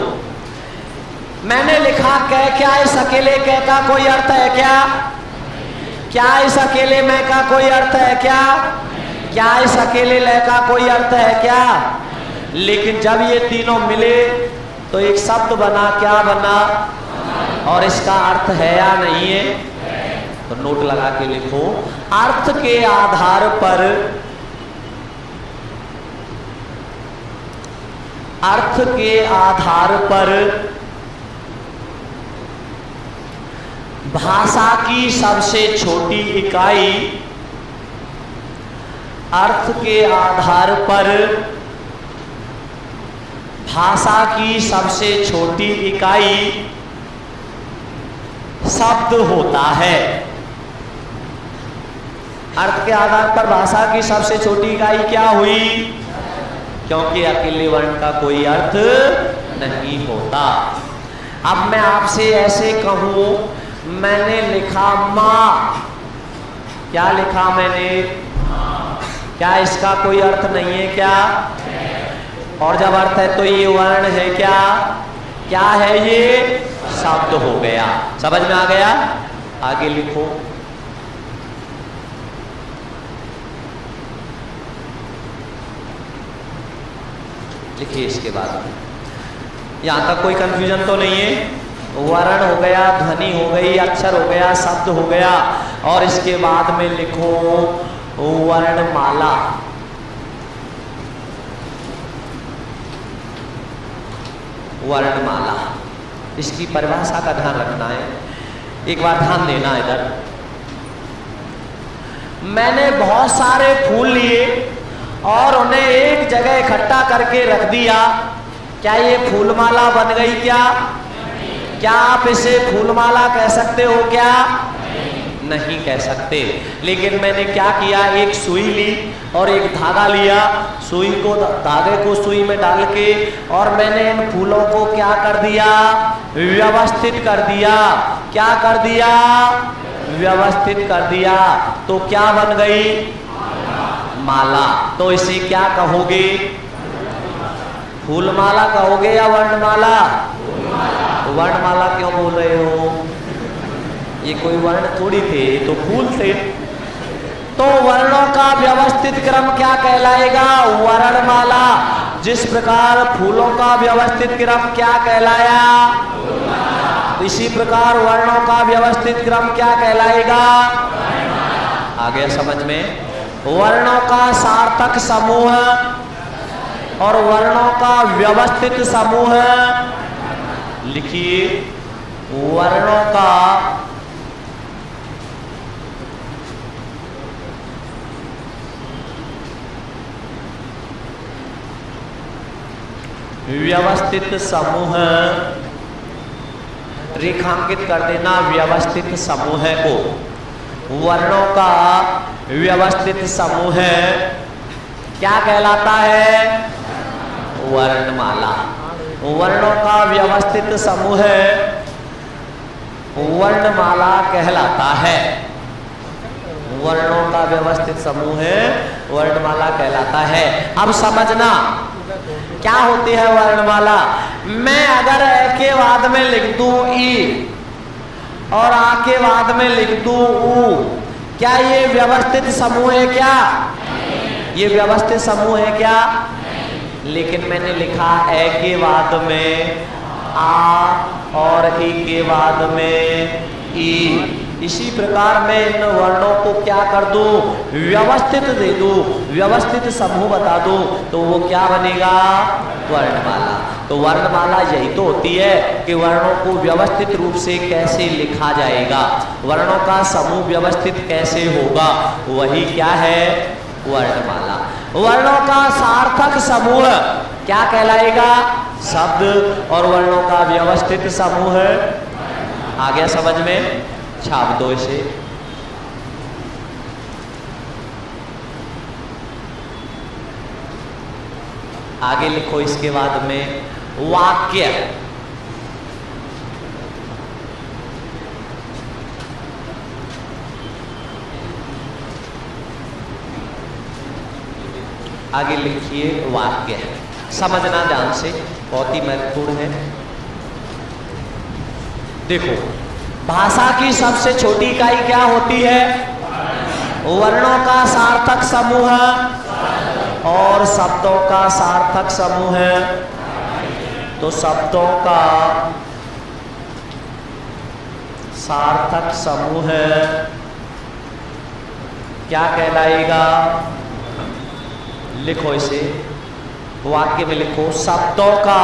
मैंने लिखा कै, क्या इस अकेले कै का कोई अर्थ है क्या? क्या इस अकेले मैं का कोई अर्थ है क्या? क्या इस अकेले ले का कोई अर्थ है क्या? लेकिन जब ये तीनों मिले तो एक शब्द बना। क्या बना? और इसका अर्थ है या नहीं है? तो नोट लगा के लिखो, अर्थ के आधार पर, अर्थ के आधार पर भाषा की सबसे छोटी इकाई अर्थ के आधार पर भाषा की सबसे छोटी इकाई शब्द होता है। अर्थ के आधार पर भाषा की सबसे छोटी इकाई क्या हुई? क्योंकि अकेले वर्ण का कोई अर्थ नहीं होता। अब मैं आपसे ऐसे कहूं, मैंने लिखा मां, क्या लिखा मैंने? क्या इसका कोई अर्थ नहीं है क्या? और जब अर्थ है तो ये वर्ण है क्या? क्या है ये? शब्द हो गया। समझ में आ गया? आगे लिखो। लिखिए इसके बाद। यहां तक कोई कंफ्यूजन तो नहीं है? वर्ण हो गया, ध्वनि हो गई, अक्षर हो गया, शब्द हो गया, और इसके बाद में लिखो वर्णमाला। वर्णमाला, इसकी परिभाषा का ध्यान रखना है। एक बार ध्यान देना इधर। मैंने बहुत सारे फूल लिए और उन्हें एक जगह इकट्ठा करके रख दिया, क्या ये फूलमाला बन गई क्या? क्या आप इसे फूलमाला कह सकते हो क्या? नहीं कह सकते। लेकिन मैंने क्या किया, एक सुई ली और एक धागा लिया, सुई को, धागे को सुई में डाल के, और मैंने इन फूलों को क्या कर दिया? व्यवस्थित कर दिया। क्या कर दिया? व्यवस्थित कर दिया। तो क्या बन गई? माला। तो इसे क्या कहोगे? फूलमाला कहोगे या वर्णमाला? वर्णमाला क्यों बोल रहे हो? ये कोई वर्ण थोड़ी थे, तो फूल थे। तो वर्णों का व्यवस्थित क्रम क्या कहलाएगा? वर्णमाला। जिस प्रकार फूलों का व्यवस्थित क्रम क्या कहलाया? इसी प्रकार वर्णों का व्यवस्थित क्रम क्या कहलाएगा? आ गया समझ में? वर्णों का सार्थक समूह और वर्णों का व्यवस्थित समूह। लिखिए, वर्णों का व्यवस्थित समूह, रेखांकित कर देना व्यवस्थित समूह को। वर्णों का व्यवस्थित समूह क्या कहलाता है? वर्णमाला। वर्णों का व्यवस्थित समूह वर्णमाला कहलाता है। वर्णों का व्यवस्थित समूह वर्णमाला कहलाता है। अब समझना क्या होती है वर्णमाला। मैं अगर ए के बाद में लिख दूं ई और आ के बाद में लिख दूं ऊ, क्या ये व्यवस्थित समूह है क्या? ये व्यवस्थित समूह है क्या? लेकिन मैंने लिखा ए के बाद में आ और ई के बाद में ई। इसी प्रकार मैं इन वर्णों को क्या कर दूं? व्यवस्थित दे दूं, व्यवस्थित समूह बता दूं, तो वो क्या बनेगा? वर्णमाला। तो वर्णमाला यही तो होती है कि वर्णों को व्यवस्थित रूप से कैसे लिखा जाएगा, वर्णों का समूह व्यवस्थित कैसे होगा, वही क्या है? वर्णमाला। वर्णों का सार्थक समूह क्या कहलाएगा? शब्द। और वर्णों का व्यवस्थित समूह, आ गया समझ में? छाप दो इसे। आगे लिखो इसके बाद में वाक्य। आगे लिखिए वाक्य। समझना ध्यान से, बहुत ही महत्वपूर्ण है। देखो, भाषा की सबसे छोटी इकाई क्या होती है? वर्णों का सार्थक समूह और शब्दों का सार्थक समूह। तो शब्दों का सार्थक समूह क्या कहलाएगा? लिखो इसे, वाक्य में लिखो, शब्दों का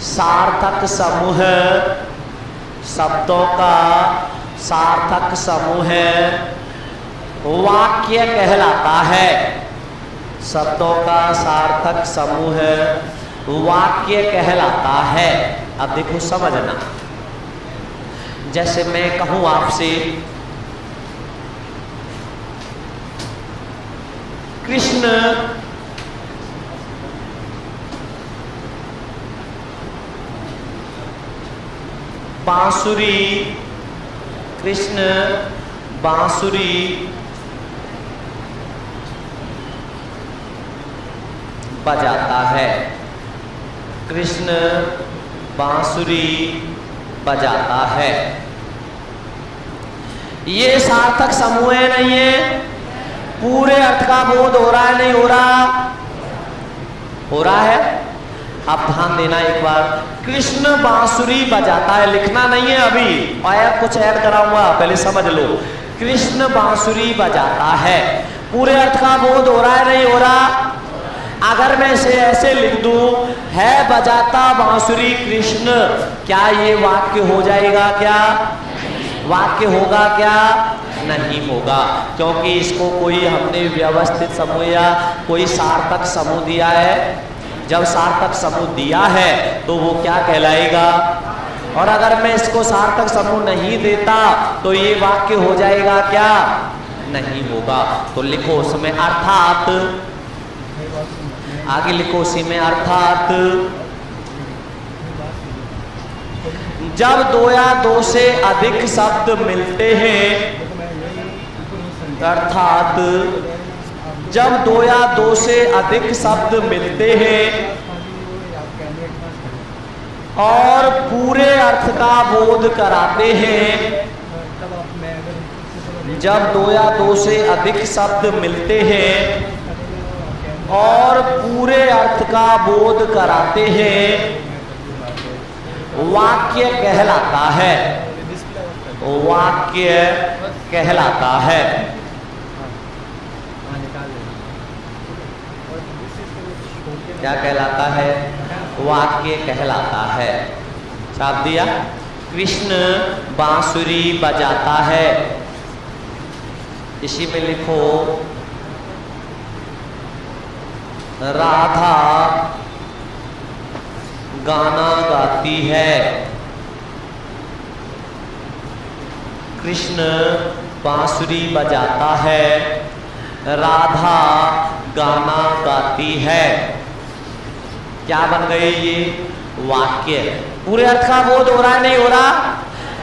सार्थक समूह, शब्दों का सार्थक समूह वाक्य कहलाता है। शब्दों का सार्थक समूह वाक्य कहलाता है। अब देखो समझना, जैसे मैं कहूं आपसे कृष्ण बांसुरी, कृष्ण बांसुरी बजाता है, कृष्ण बांसुरी बजाता है। ये सार्थक समूह है नहीं है? पूरे अर्थ का बोध हो रहा है नहीं हो रहा? हो रहा है। अब ध्यान देना एक बार, कृष्ण बांसुरी बजाता है, लिखना नहीं है अभी, और कुछ ऐड कराऊंगा, पहले समझ लो। कृष्ण बांसुरी बजाता है, पूरे अर्थ का बोध हो रहा है नहीं हो रहा? अगर मैं इसे ऐसे लिख दूं, है बजाता बांसुरी कृष्ण, क्या ये वाक्य हो जाएगा? क्या वाक्य होगा? क्या नहीं होगा, क्योंकि इसको कोई हमने व्यवस्थित समूह या कोई सार्थक समूह दिया है। जब सार्थक समूह दिया है तो वो क्या कहलाएगा? और अगर मैं इसको सार्थक समूह नहीं देता तो ये वाक्य हो जाएगा? क्या नहीं होगा। तो लिखो उसमें अर्थात, आगे लिखो उसी में अर्थात। जब दो या दो से अधिक शब्द मिलते हैं, अर्थात जब दो या दो से अधिक शब्द मिलते हैं और पूरे अर्थ का बोध कराते हैं, जब दो या दो से अधिक शब्द मिलते हैं और पूरे अर्थ का बोध कराते हैं, वाक्य कहलाता है। वाक्य कहलाता है। क्या कहलाता है? वाक्य कहलाता है। छाप दिया। कृष्ण बांसुरी बजाता है, इसी में लिखो राधा गाना गाती है। कृष्ण बांसुरी बजाता है, राधा गाना गाती है। क्या बन गए ये? वाक्य। पूरे अर्थ का बोध हो रहा है नहीं हो रहा?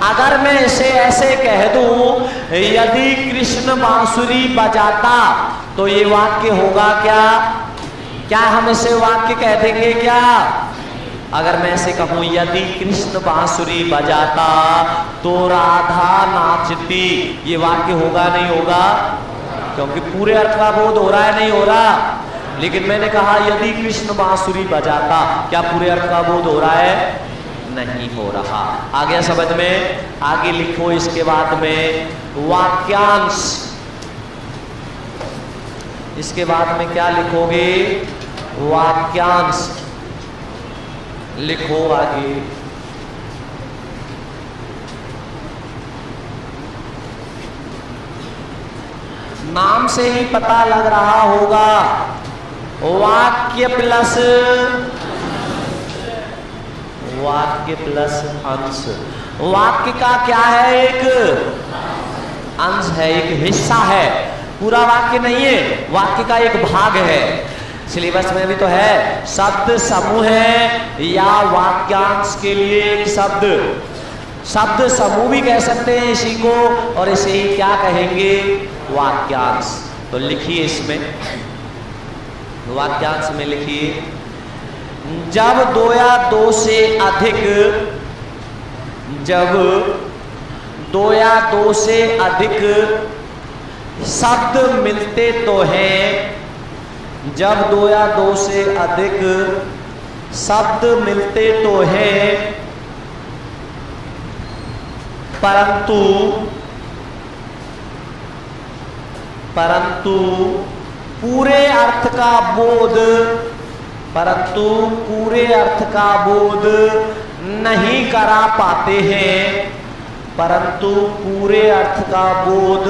अगर मैं इसे ऐसे कह दूं, यदि कृष्ण बांसुरी बजाता, तो ये वाक्य होगा क्या? क्या हम इसे वाक्य कह देंगे क्या? अगर मैं ऐसे कहूं, यदि कृष्ण बांसुरी बजाता तो राधा नाचती, ये वाक्य होगा नहीं होगा? क्योंकि पूरे अर्थ का बोध हो रहा है नहीं हो रहा? लेकिन मैंने कहा यदि कृष्ण बांसुरी बजाता, क्या पूरे अर्थ का बोध हो रहा है? नहीं हो रहा। आ गया समझ में? आगे लिखो इसके बाद में वाक्यांश। इसके बाद में क्या लिखोगे? वाक्यांश लिखो आगे। नाम से ही पता लग रहा होगा, वाक्य प्लस अंश। वाक्य का क्या है? एक अंश है, एक हिस्सा है, पूरा वाक्य नहीं है, वाक्य का एक भाग है। सिलेबस में भी तो है, शब्द समूह है या वाक्यांश के लिए एक शब्द, शब्द समूह भी कह सकते हैं इसी को, और इसे ही क्या कहेंगे? वाक्यांश। तो लिखिए इसमें, वाक्यांश में लिखिए, जब दो या दो से अधिक, जब दो या दो से अधिक शब्द मिलते तो हैं, जब दो या दो से अधिक शब्द मिलते तो हैं, परंतु पूरे अर्थ का बोध, परंतु पूरे अर्थ का बोध नहीं करा पाते हैं, परंतु पूरे अर्थ का बोध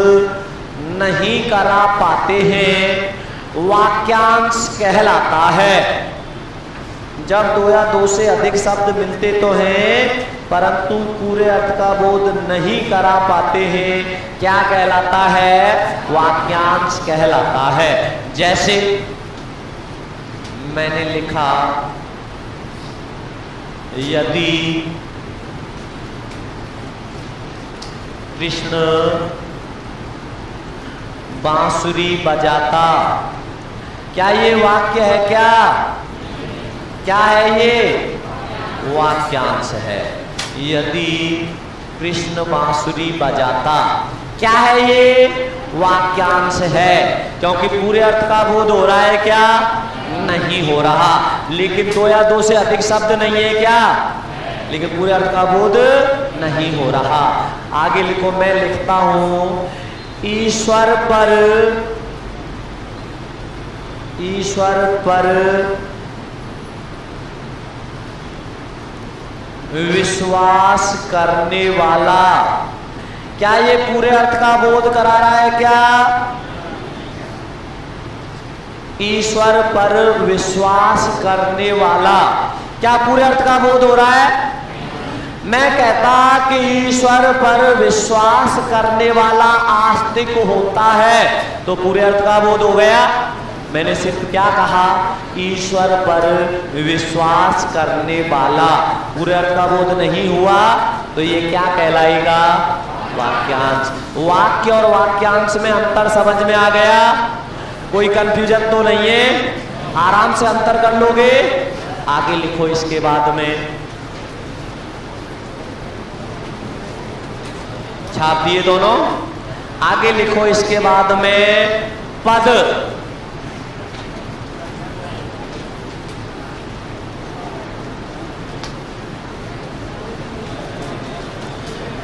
नहीं करा पाते हैं वाक्यांश कहलाता है। जब दो या दो से अधिक शब्द मिलते तो हैं परंतु पूरे अर्थ का बोध नहीं करा पाते हैं, क्या कहलाता है? वाक्यांश कहलाता है। जैसे मैंने लिखा यदि कृष्ण बांसुरी बजाता, क्या ये वाक्य है? क्या है ये? वाक्यांश है। यदि कृष्ण बांसुरी बजाता, क्या है ये? वाक्यांश है, क्योंकि पूरे अर्थ का बोध हो रहा है क्या? नहीं हो रहा। लेकिन दो या दो से अधिक शब्द नहीं है क्या? लेकिन पूरे अर्थ का बोध नहीं हो रहा। आगे लिखो, मैं लिखता हूं ईश्वर पर विश्वास करने वाला, क्या ये पूरे अर्थ का बोध करा रहा है क्या? ईश्वर पर विश्वास करने वाला, क्या पूरे अर्थ का बोध हो रहा है? मैं कहता कि ईश्वर पर विश्वास करने वाला आस्तिक होता है तो पूरे अर्थ का बोध हो गया। मैंने सिर्फ क्या कहा? ईश्वर पर विश्वास करने वाला, पूरे अर्थ का बोध नहीं हुआ तो ये क्या कहलाएगा? वाक्यांश। वाक्य और वाक्यांश में अंतर समझ में आ गया? कोई कंफ्यूजन तो नहीं है? आराम से अंतर कर लोगे। आगे लिखो इसके बाद में, छाप दिए दोनों। आगे लिखो इसके बाद में पद।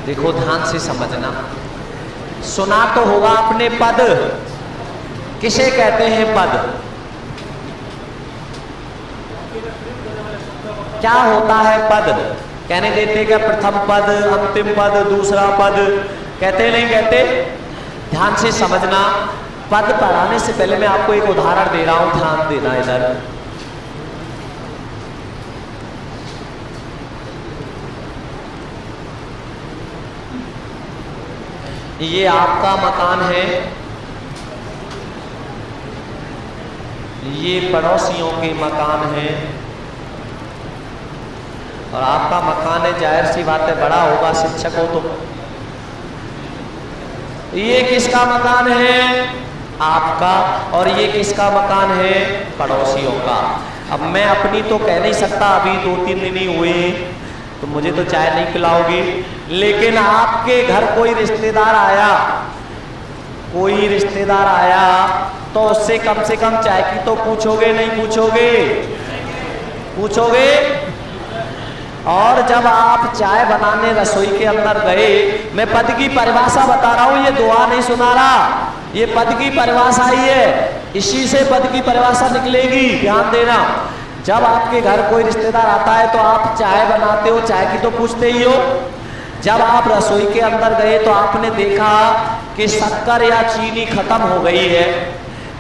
देखो ध्यान से समझना, सुना तो होगा आपने पद। किसे कहते हैं पद? क्या होता है पद? कहने देते क्या? प्रथम पद, अंतिम पद, दूसरा पद, कहते नहीं कहते? ध्यान से समझना। पद पढ़ाने से पहले मैं आपको एक उदाहरण दे रहा हूं, ध्यान देना इधर। ये आपका मकान है, ये पड़ोसियों के मकान है और आपका मकान है, जाहिर सी बात है बड़ा होगा, शिक्षक हो तो। ये किसका मकान है? आपका। और ये किसका मकान है? पड़ोसियों का। अब मैं अपनी तो कह नहीं सकता, अभी 2-3 दिन ही हुए तो मुझे तो चाय नहीं पिलाओगी, लेकिन आपके घर कोई रिश्तेदार आया तो उससे कम से कम चाय की तो पूछोगे नहीं पूछोगे? पूछोगे। और जब आप चाय बनाने रसोई के अंदर गए, मैं पद की परिभाषा बता रहा हूं, ये दुआ नहीं सुना रहा, ये पद की परिभाषा ही है, इसी से पद की परिभाषा निकलेगी, ध्यान देना। जब आपके घर कोई रिश्तेदार आता है तो आप चाय बनाते हो, चाय की तो पूछते ही हो। जब आप रसोई के अंदर गए तो आपने देखा कि शक्कर या चीनी खत्म हो गई है,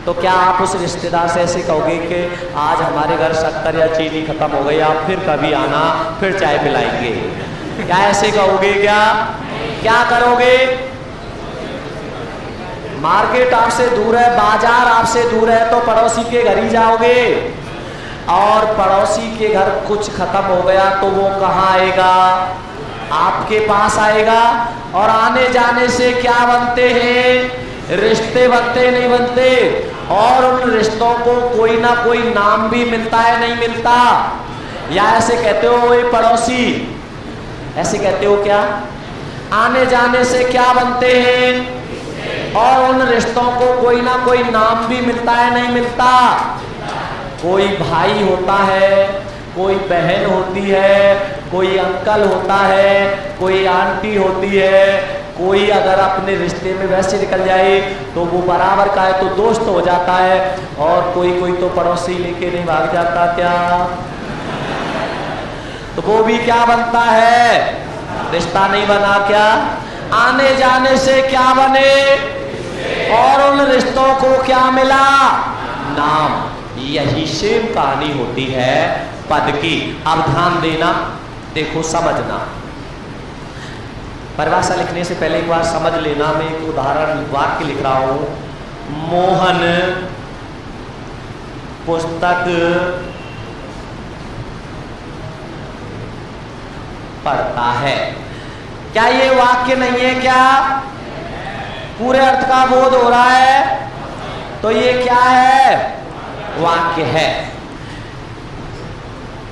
तो क्या आप उस रिश्तेदार से ऐसे कहोगे कि आज हमारे घर शक्कर या चीनी खत्म हो गई, आप फिर कभी आना, फिर चाय पिलाएंगे? क्या ऐसे कहोगे? क्या करोगे? मार्केट आपसे दूर है, बाजार आपसे दूर है तो पड़ोसी के घर ही जाओगे, और पड़ोसी के घर कुछ खत्म हो गया तो वो कहाँ आएगा? आपके पास आएगा। और आने जाने से क्या बनते हैं? रिश्ते बनते नहीं बनते? और उन रिश्तों को कोई ना कोई नाम भी मिलता है नहीं मिलता? या ऐसे कहते हो ये पड़ोसी, ऐसे कहते हो क्या? आने जाने से क्या बनते हैं? और उन रिश्तों को कोई ना कोई नाम भी मिलता है नहीं मिलता? कोई भाई होता है, कोई बहन होती है, कोई अंकल होता है, कोई आंटी होती है, कोई अगर अपने रिश्ते में वैसे निकल जाए तो वो बराबर का है तो दोस्त हो जाता है, और कोई तो पड़ोसी लेके नहीं भाग जाता क्या? तो वो भी क्या बनता है? रिश्ता नहीं बना क्या? आने जाने से क्या बने? और उन रिश्तों को क्या मिला? नाम। यही सेम कहानी होती है पद की। अब ध्यान देना, देखो समझना। परिभाषा लिखने से पहले एक बार समझ लेना। मैं एक उदाहरण वाक्य लिख रहा हूं। मोहन पुस्तक पढ़ता है। क्या ये वाक्य नहीं है? क्या पूरे अर्थ का बोध हो रहा है? तो ये क्या है? वाक्य है।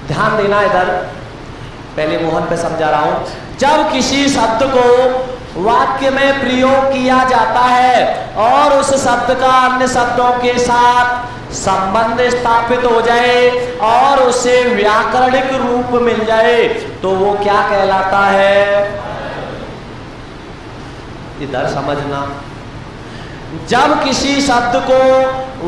ध्यान देना इधर, पहले मोहन पे समझा रहा हूं। जब किसी शब्द को वाक्य में प्रयोग किया जाता है और उस शब्द का अन्य शब्दों के साथ संबंध स्थापित हो जाए और उसे व्याकरणिक रूप मिल जाए तो वो क्या कहलाता है? इधर समझना। जब किसी शब्द को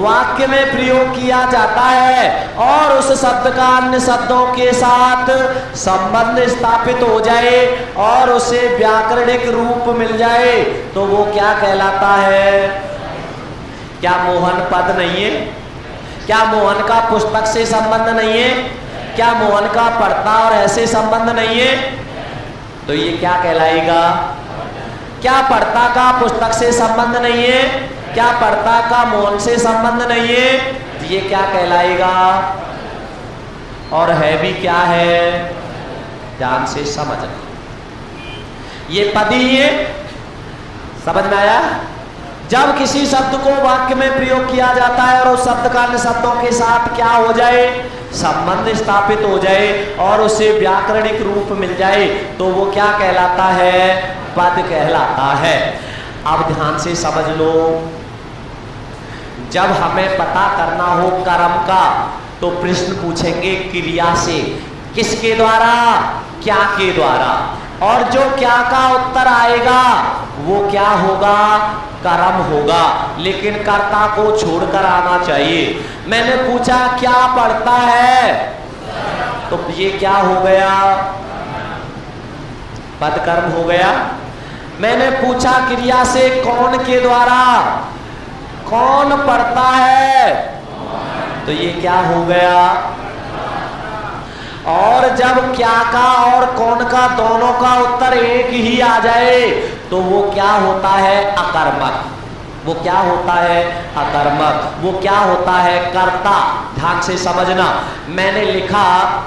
वाक्य में प्रयोग किया जाता है और उस शब्द का अन्य शब्दों के साथ संबंध स्थापित हो जाए और उसे व्याकरणिक रूप मिल जाए तो वो क्या कहलाता है? क्या मोहन पद नहीं है? क्या मोहन का पुस्तक से संबंध नहीं है? क्या मोहन का पढ़ता और ऐसे संबंध नहीं है? तो ये क्या कहलाएगा? क्या पढ़ता का पुस्तक से संबंध नहीं है? क्या पढ़ता का मोहन से संबंध नहीं है? ये क्या कहलाएगा? और है भी क्या है? ध्यान से समझना। ये पद ही है। समझ में आया? जब किसी शब्द को वाक्य में प्रयोग किया जाता है और उस शब्द का अन्य शब्दों के साथ क्या हो जाए? संबंध स्थापित हो जाए और उसे व्याकरणिक रूप मिल जाए तो वो क्या कहलाता है? पद कहलाता है। अब ध्यान से समझ लो। जब हमें पता करना हो कर्म का तो प्रश्न पूछेंगे क्रिया से। किसके द्वारा? क्या के द्वारा। और जो क्या का उत्तर आएगा वो क्या होगा? कर्म होगा। लेकिन कर्ता को छोड़कर आना चाहिए। मैंने पूछा क्या पढ़ता है तो ये क्या हो गया? पद कर्म हो गया। मैंने पूछा क्रिया से कौन के द्वारा? कौन पढ़ता है तो ये क्या हो गया? और जब क्या का और कौन का दोनों का उत्तर एक ही आ जाए तो वो क्या होता है? अकर्मक। वो क्या होता है? अकर्मक। वो क्या होता है? कर्ता। ध्यान से समझना। मैंने लिखा,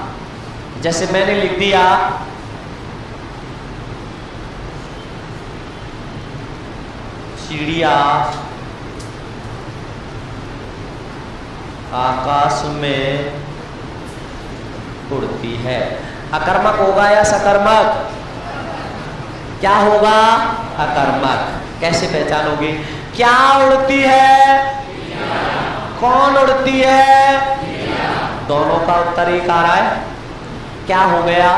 जैसे मैंने लिख दिया चिड़िया आकाश में उड़ती है। अकर्मक होगा या सकर्मक? क्या होगा? अकर्मक। कैसे पहचानोगे? क्या उड़ती है? कौन उड़ती है? दोनों का उत्तर एक आ रहा है। क्या हो गया?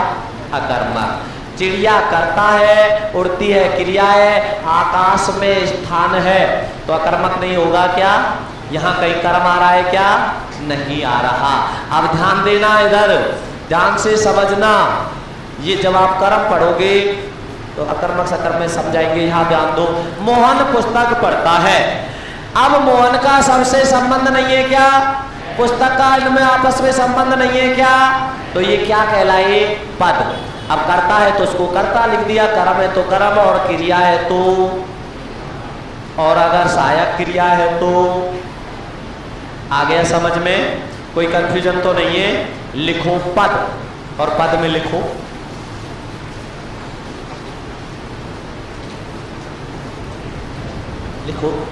अकर्मक। चिड़िया करता है, उड़ती है क्रिया है, आकाश में स्थान है तो अकर्मक नहीं होगा क्या? यहाँ कहीं कर्म आ रहा है क्या? नहीं आ रहा। अब ध्यान देना, इधर ध्यान से समझना। ये जब आप कर्म पढ़ोगे तो अकर्मक सकर्मक में समझाएंगे। यहाँ ध्यान दो। मोहन पुस्तक पढ़ता है। अब मोहन का सबसे संबंध नहीं है क्या? पुस्तक का इनमें आपस में संबंध नहीं है क्या? तो ये क्या कहलाए? पद। अब करता है तो उसको करता लिख दिया, कर्म है तो कर्म, और क्रिया है तो, और अगर सहायक क्रिया है तो। आ गया समझ में? कोई कंफ्यूजन तो नहीं है? लिखो पद, और पद में लिखो लिखो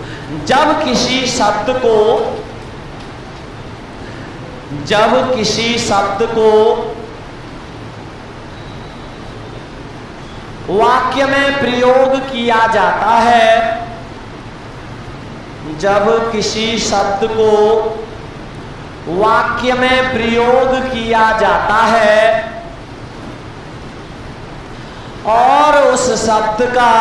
जब किसी शब्द को वाक्य में प्रयोग किया जाता है, जब किसी शब्द को वाक्य में प्रयोग किया जाता है और उस शब्द का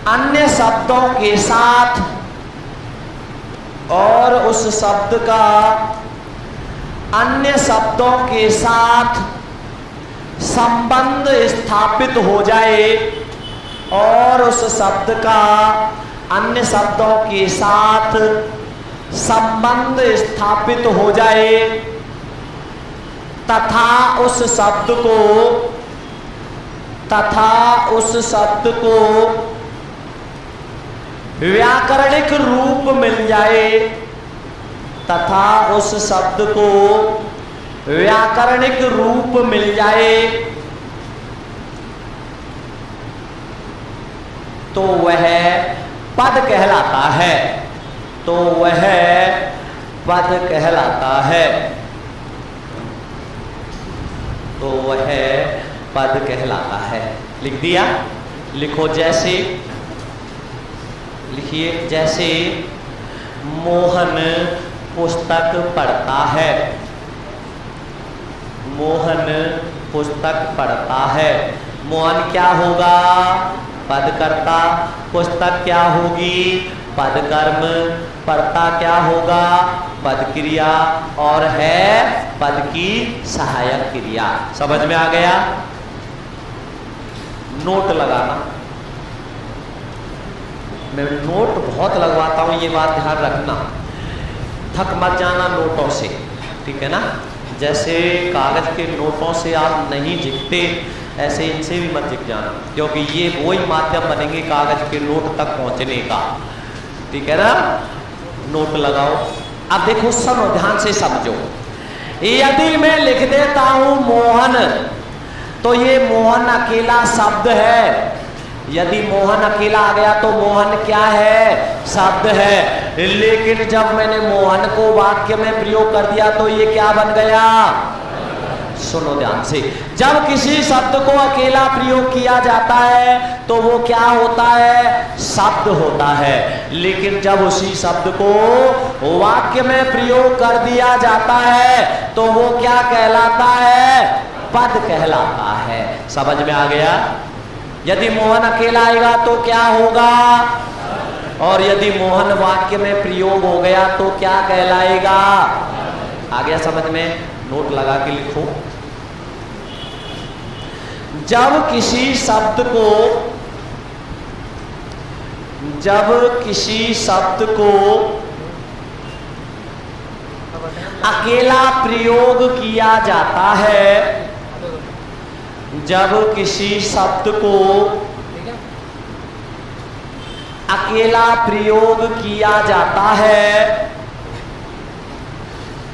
अन्य शब्दों के साथ संबंध स्थापित हो जाए और उस शब्द का अन्य शब्दों के साथ संबंध स्थापित हो जाए तथा उस शब्द को व्याकरणिक रूप मिल जाए तथा उस शब्द को व्याकरणिक रूप मिल जाए तो वह पद कहलाता है। तो वह पद कहलाता है। तो वह पद कहलाता है। लिख दिया? लिखो। जैसे लिखिए, जैसे मोहन पुस्तक पढ़ता है। मोहन पुस्तक पढ़ता है। मोहन क्या होगा? पद कर्ता। पुस्तक क्या होगी? पद कर्म। पढ़ता क्या होगा? पद क्रिया। और है पद की सहायक क्रिया। समझ में आ गया? नोट लगाना। मैं नोट बहुत लगवाता हूं, ये बात ध्यान रखना। थक मत जाना नोटों से, ठीक है ना? जैसे कागज के नोटों से आप नहीं जीतते, ऐसे इनसे भी मत जीत जाना, क्योंकि ये वही माध्यम बनेंगे कागज के नोट तक पहुंचने का, ठीक है ना? नोट लगाओ। अब देखो, सुनो, ध्यान से समझो। यदि मैं लिख देता हूं मोहन, तो ये मोहन अकेला शब्द है। यदि मोहन अकेला आ गया तो मोहन क्या है? शब्द है। लेकिन जब मैंने मोहन को वाक्य में प्रयोग कर दिया तो ये क्या बन गया? सुनो ध्यान से। जब किसी शब्द को अकेला प्रयोग किया जाता है तो वो क्या होता है? शब्द होता है। लेकिन जब उसी शब्द को वाक्य में प्रयोग कर दिया जाता है तो वो क्या कहलाता है? पद कहलाता है। समझ में आ गया? यदि मोहन अकेला आएगा तो क्या होगा? और यदि मोहन वाक्य में प्रयोग हो गया तो क्या कहलाएगा? आ गया समझ में? नोट लगा के लिखो। जब किसी शब्द को अकेला प्रयोग किया जाता है, जब किसी शब्द को अकेला प्रयोग किया जाता है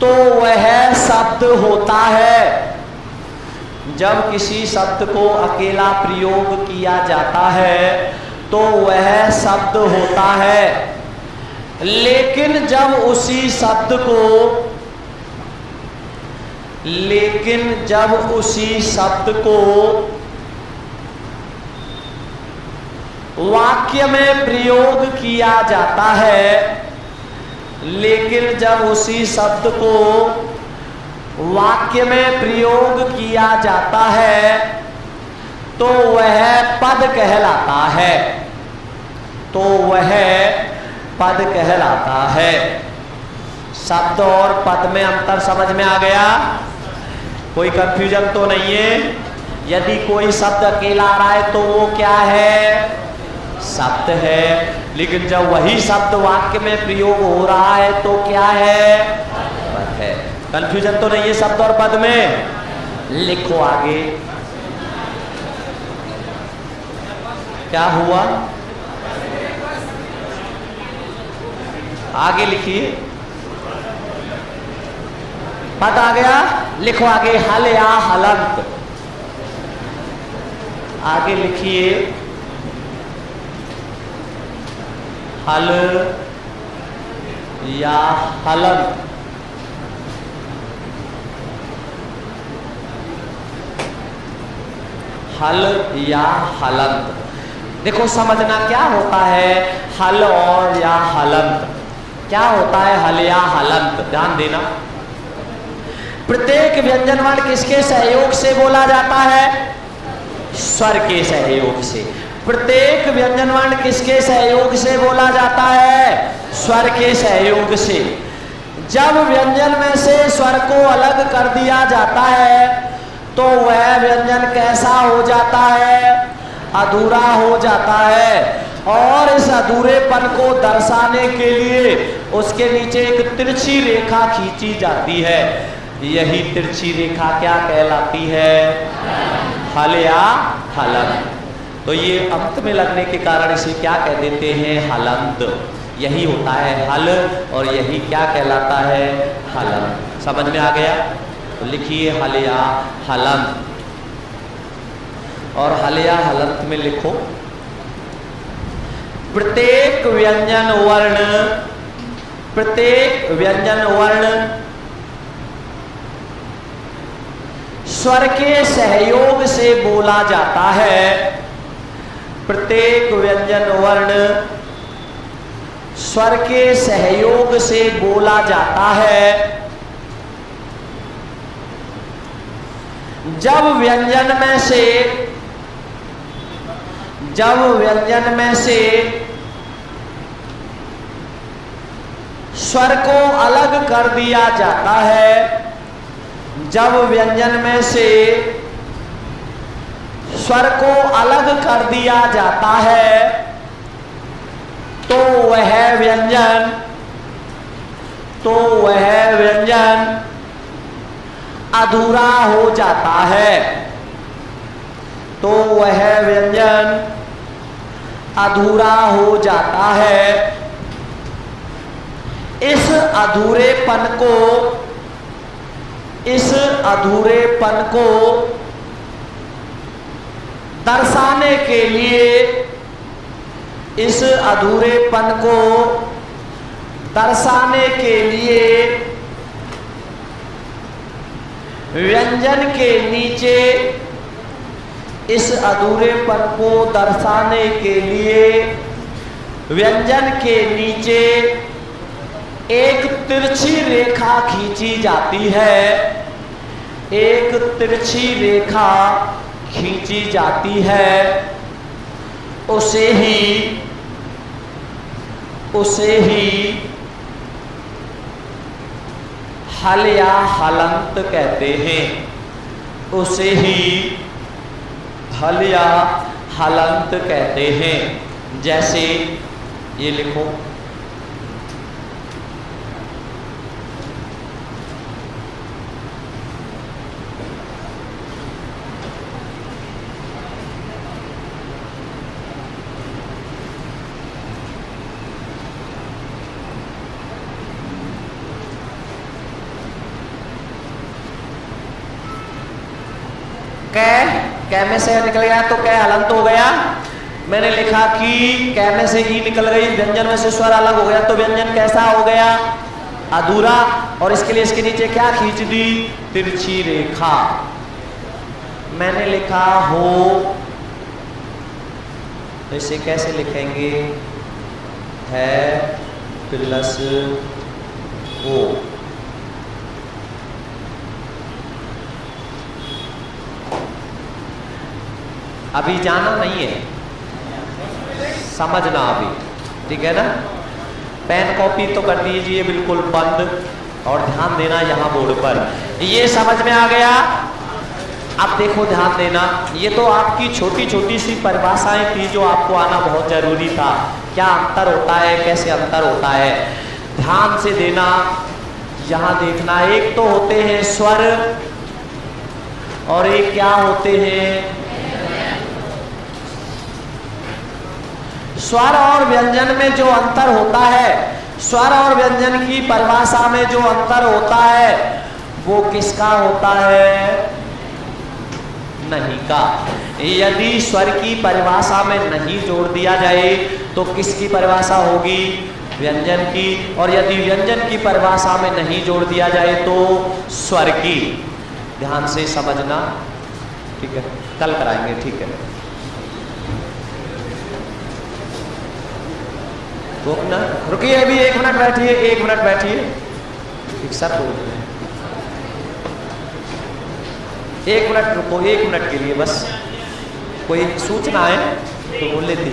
तो वह शब्द होता है। जब किसी शब्द को अकेला प्रयोग किया जाता है तो वह शब्द होता है। लेकिन जब उसी शब्द को वाक्य में प्रयोग किया जाता है, लेकिन जब उसी शब्द को वाक्य में प्रयोग किया जाता है तो वह पद कहलाता है। तो वह पद कहलाता है। शब्द और पद में अंतर समझ में आ गया? कोई कंफ्यूजन तो नहीं है? यदि कोई शब्द अकेला आ रहा है तो वो क्या है? शब्द है। लेकिन जब वही शब्द वाक्य में प्रयोग हो रहा है तो क्या है? पद है। कंफ्यूजन तो नहीं है शब्द और पद में? लिखो आगे। क्या हुआ? आगे लिखिए। पद आ गया? लिखो आगे। हल या हलंत। आगे लिखिए। हल या हलंत। हल या हलंत। देखो समझना क्या होता है हल और या हलंत। क्या होता है हल या हलंत? ध्यान देना। प्रत्येक व्यंजन वर्ण किसके सहयोग से बोला जाता है? स्वर के सहयोग से। प्रत्येक व्यंजन वर्ण किसके सहयोग से बोला जाता है? स्वर के सहयोग से। जब व्यंजन में से स्वर को अलग कर दिया जाता है तो वह व्यंजन कैसा हो जाता है? अधूरा हो जाता है। और इस अधूरेपन को दर्शाने के लिए उसके नीचे एक तिरछी रेखा खींची जाती है। यही तिरछी रेखा क्या कहलाती है? हल या हलंत। तो ये अंत में लगने के कारण इसे क्या कह देते हैं? हलंत। यही होता है हल और यही क्या कहलाता है? हलंत। समझ में आ गया? तो लिखिए हल या हलंत। और हल या हलंत में लिखो प्रत्येक व्यंजन वर्ण स्वर के सहयोग से बोला जाता है। प्रत्येक व्यंजन वर्ण स्वर के सहयोग से बोला जाता है। जब व्यंजन में से स्वर को अलग कर दिया जाता है, जब व्यंजन में से स्वर को अलग कर दिया जाता है तो वह व्यंजन अधूरा हो जाता है। तो वह व्यंजन अधूरा हो जाता है। इस अधूरेपन को दर्शाने के लिए व्यंजन के नीचे इस अधूरेपन को दर्शाने के लिए व्यंजन के नीचे एक तिरछी रेखा खींची जाती है। एक तिरछी रेखा खींची जाती है। उसे ही हल या हलंत कहते हैं। उसे ही हल या हलंत कहते हैं। जैसे ये लिखो कै में से निकल गया तो कै हलंत हो गया। मैंने लिखा कि कै में से ई निकल गई, व्यंजन में से स्वर अलग हो गया तो व्यंजन कैसा हो गया? अधूरा। और इसके लिए इसके नीचे क्या खींच दी? तिरछी रेखा। मैंने लिखा हो, तो इसे कैसे लिखेंगे? है प्लस ओ। अभी जाना नहीं है, समझना अभी, ठीक है ना? पेन कॉपी तो कर दीजिए बिल्कुल बंद और ध्यान देना यहाँ बोर्ड पर। ये समझ में आ गया? अब देखो ध्यान देना, ये तो आपकी छोटी छोटी सी परिभाषाएं थी जो आपको आना बहुत जरूरी था। क्या अंतर होता है, कैसे अंतर होता है, ध्यान से देना। यहाँ देखना, एक तो होते हैं स्वर और एक क्या होते हैं? स्वर और व्यंजन में जो अंतर होता है, स्वर और व्यंजन की परिभाषा में जो अंतर होता है वो किसका होता है? नहीं का। यदि स्वर की परिभाषा में नहीं जोड़ दिया जाए तो किसकी परिभाषा होगी? व्यंजन की। और यदि व्यंजन की परिभाषा में नहीं जोड़ दिया जाए तो स्वर की। ध्यान से समझना, ठीक है? कल कराएंगे, ठीक है? रुकिए अभी 1 मिनट बैठिए, 1 मिनट बैठिए। एक साथ हो, 1 मिनट रुको, 1 मिनट के लिए बस। कोई सूचना है तो बोल लेती जाए।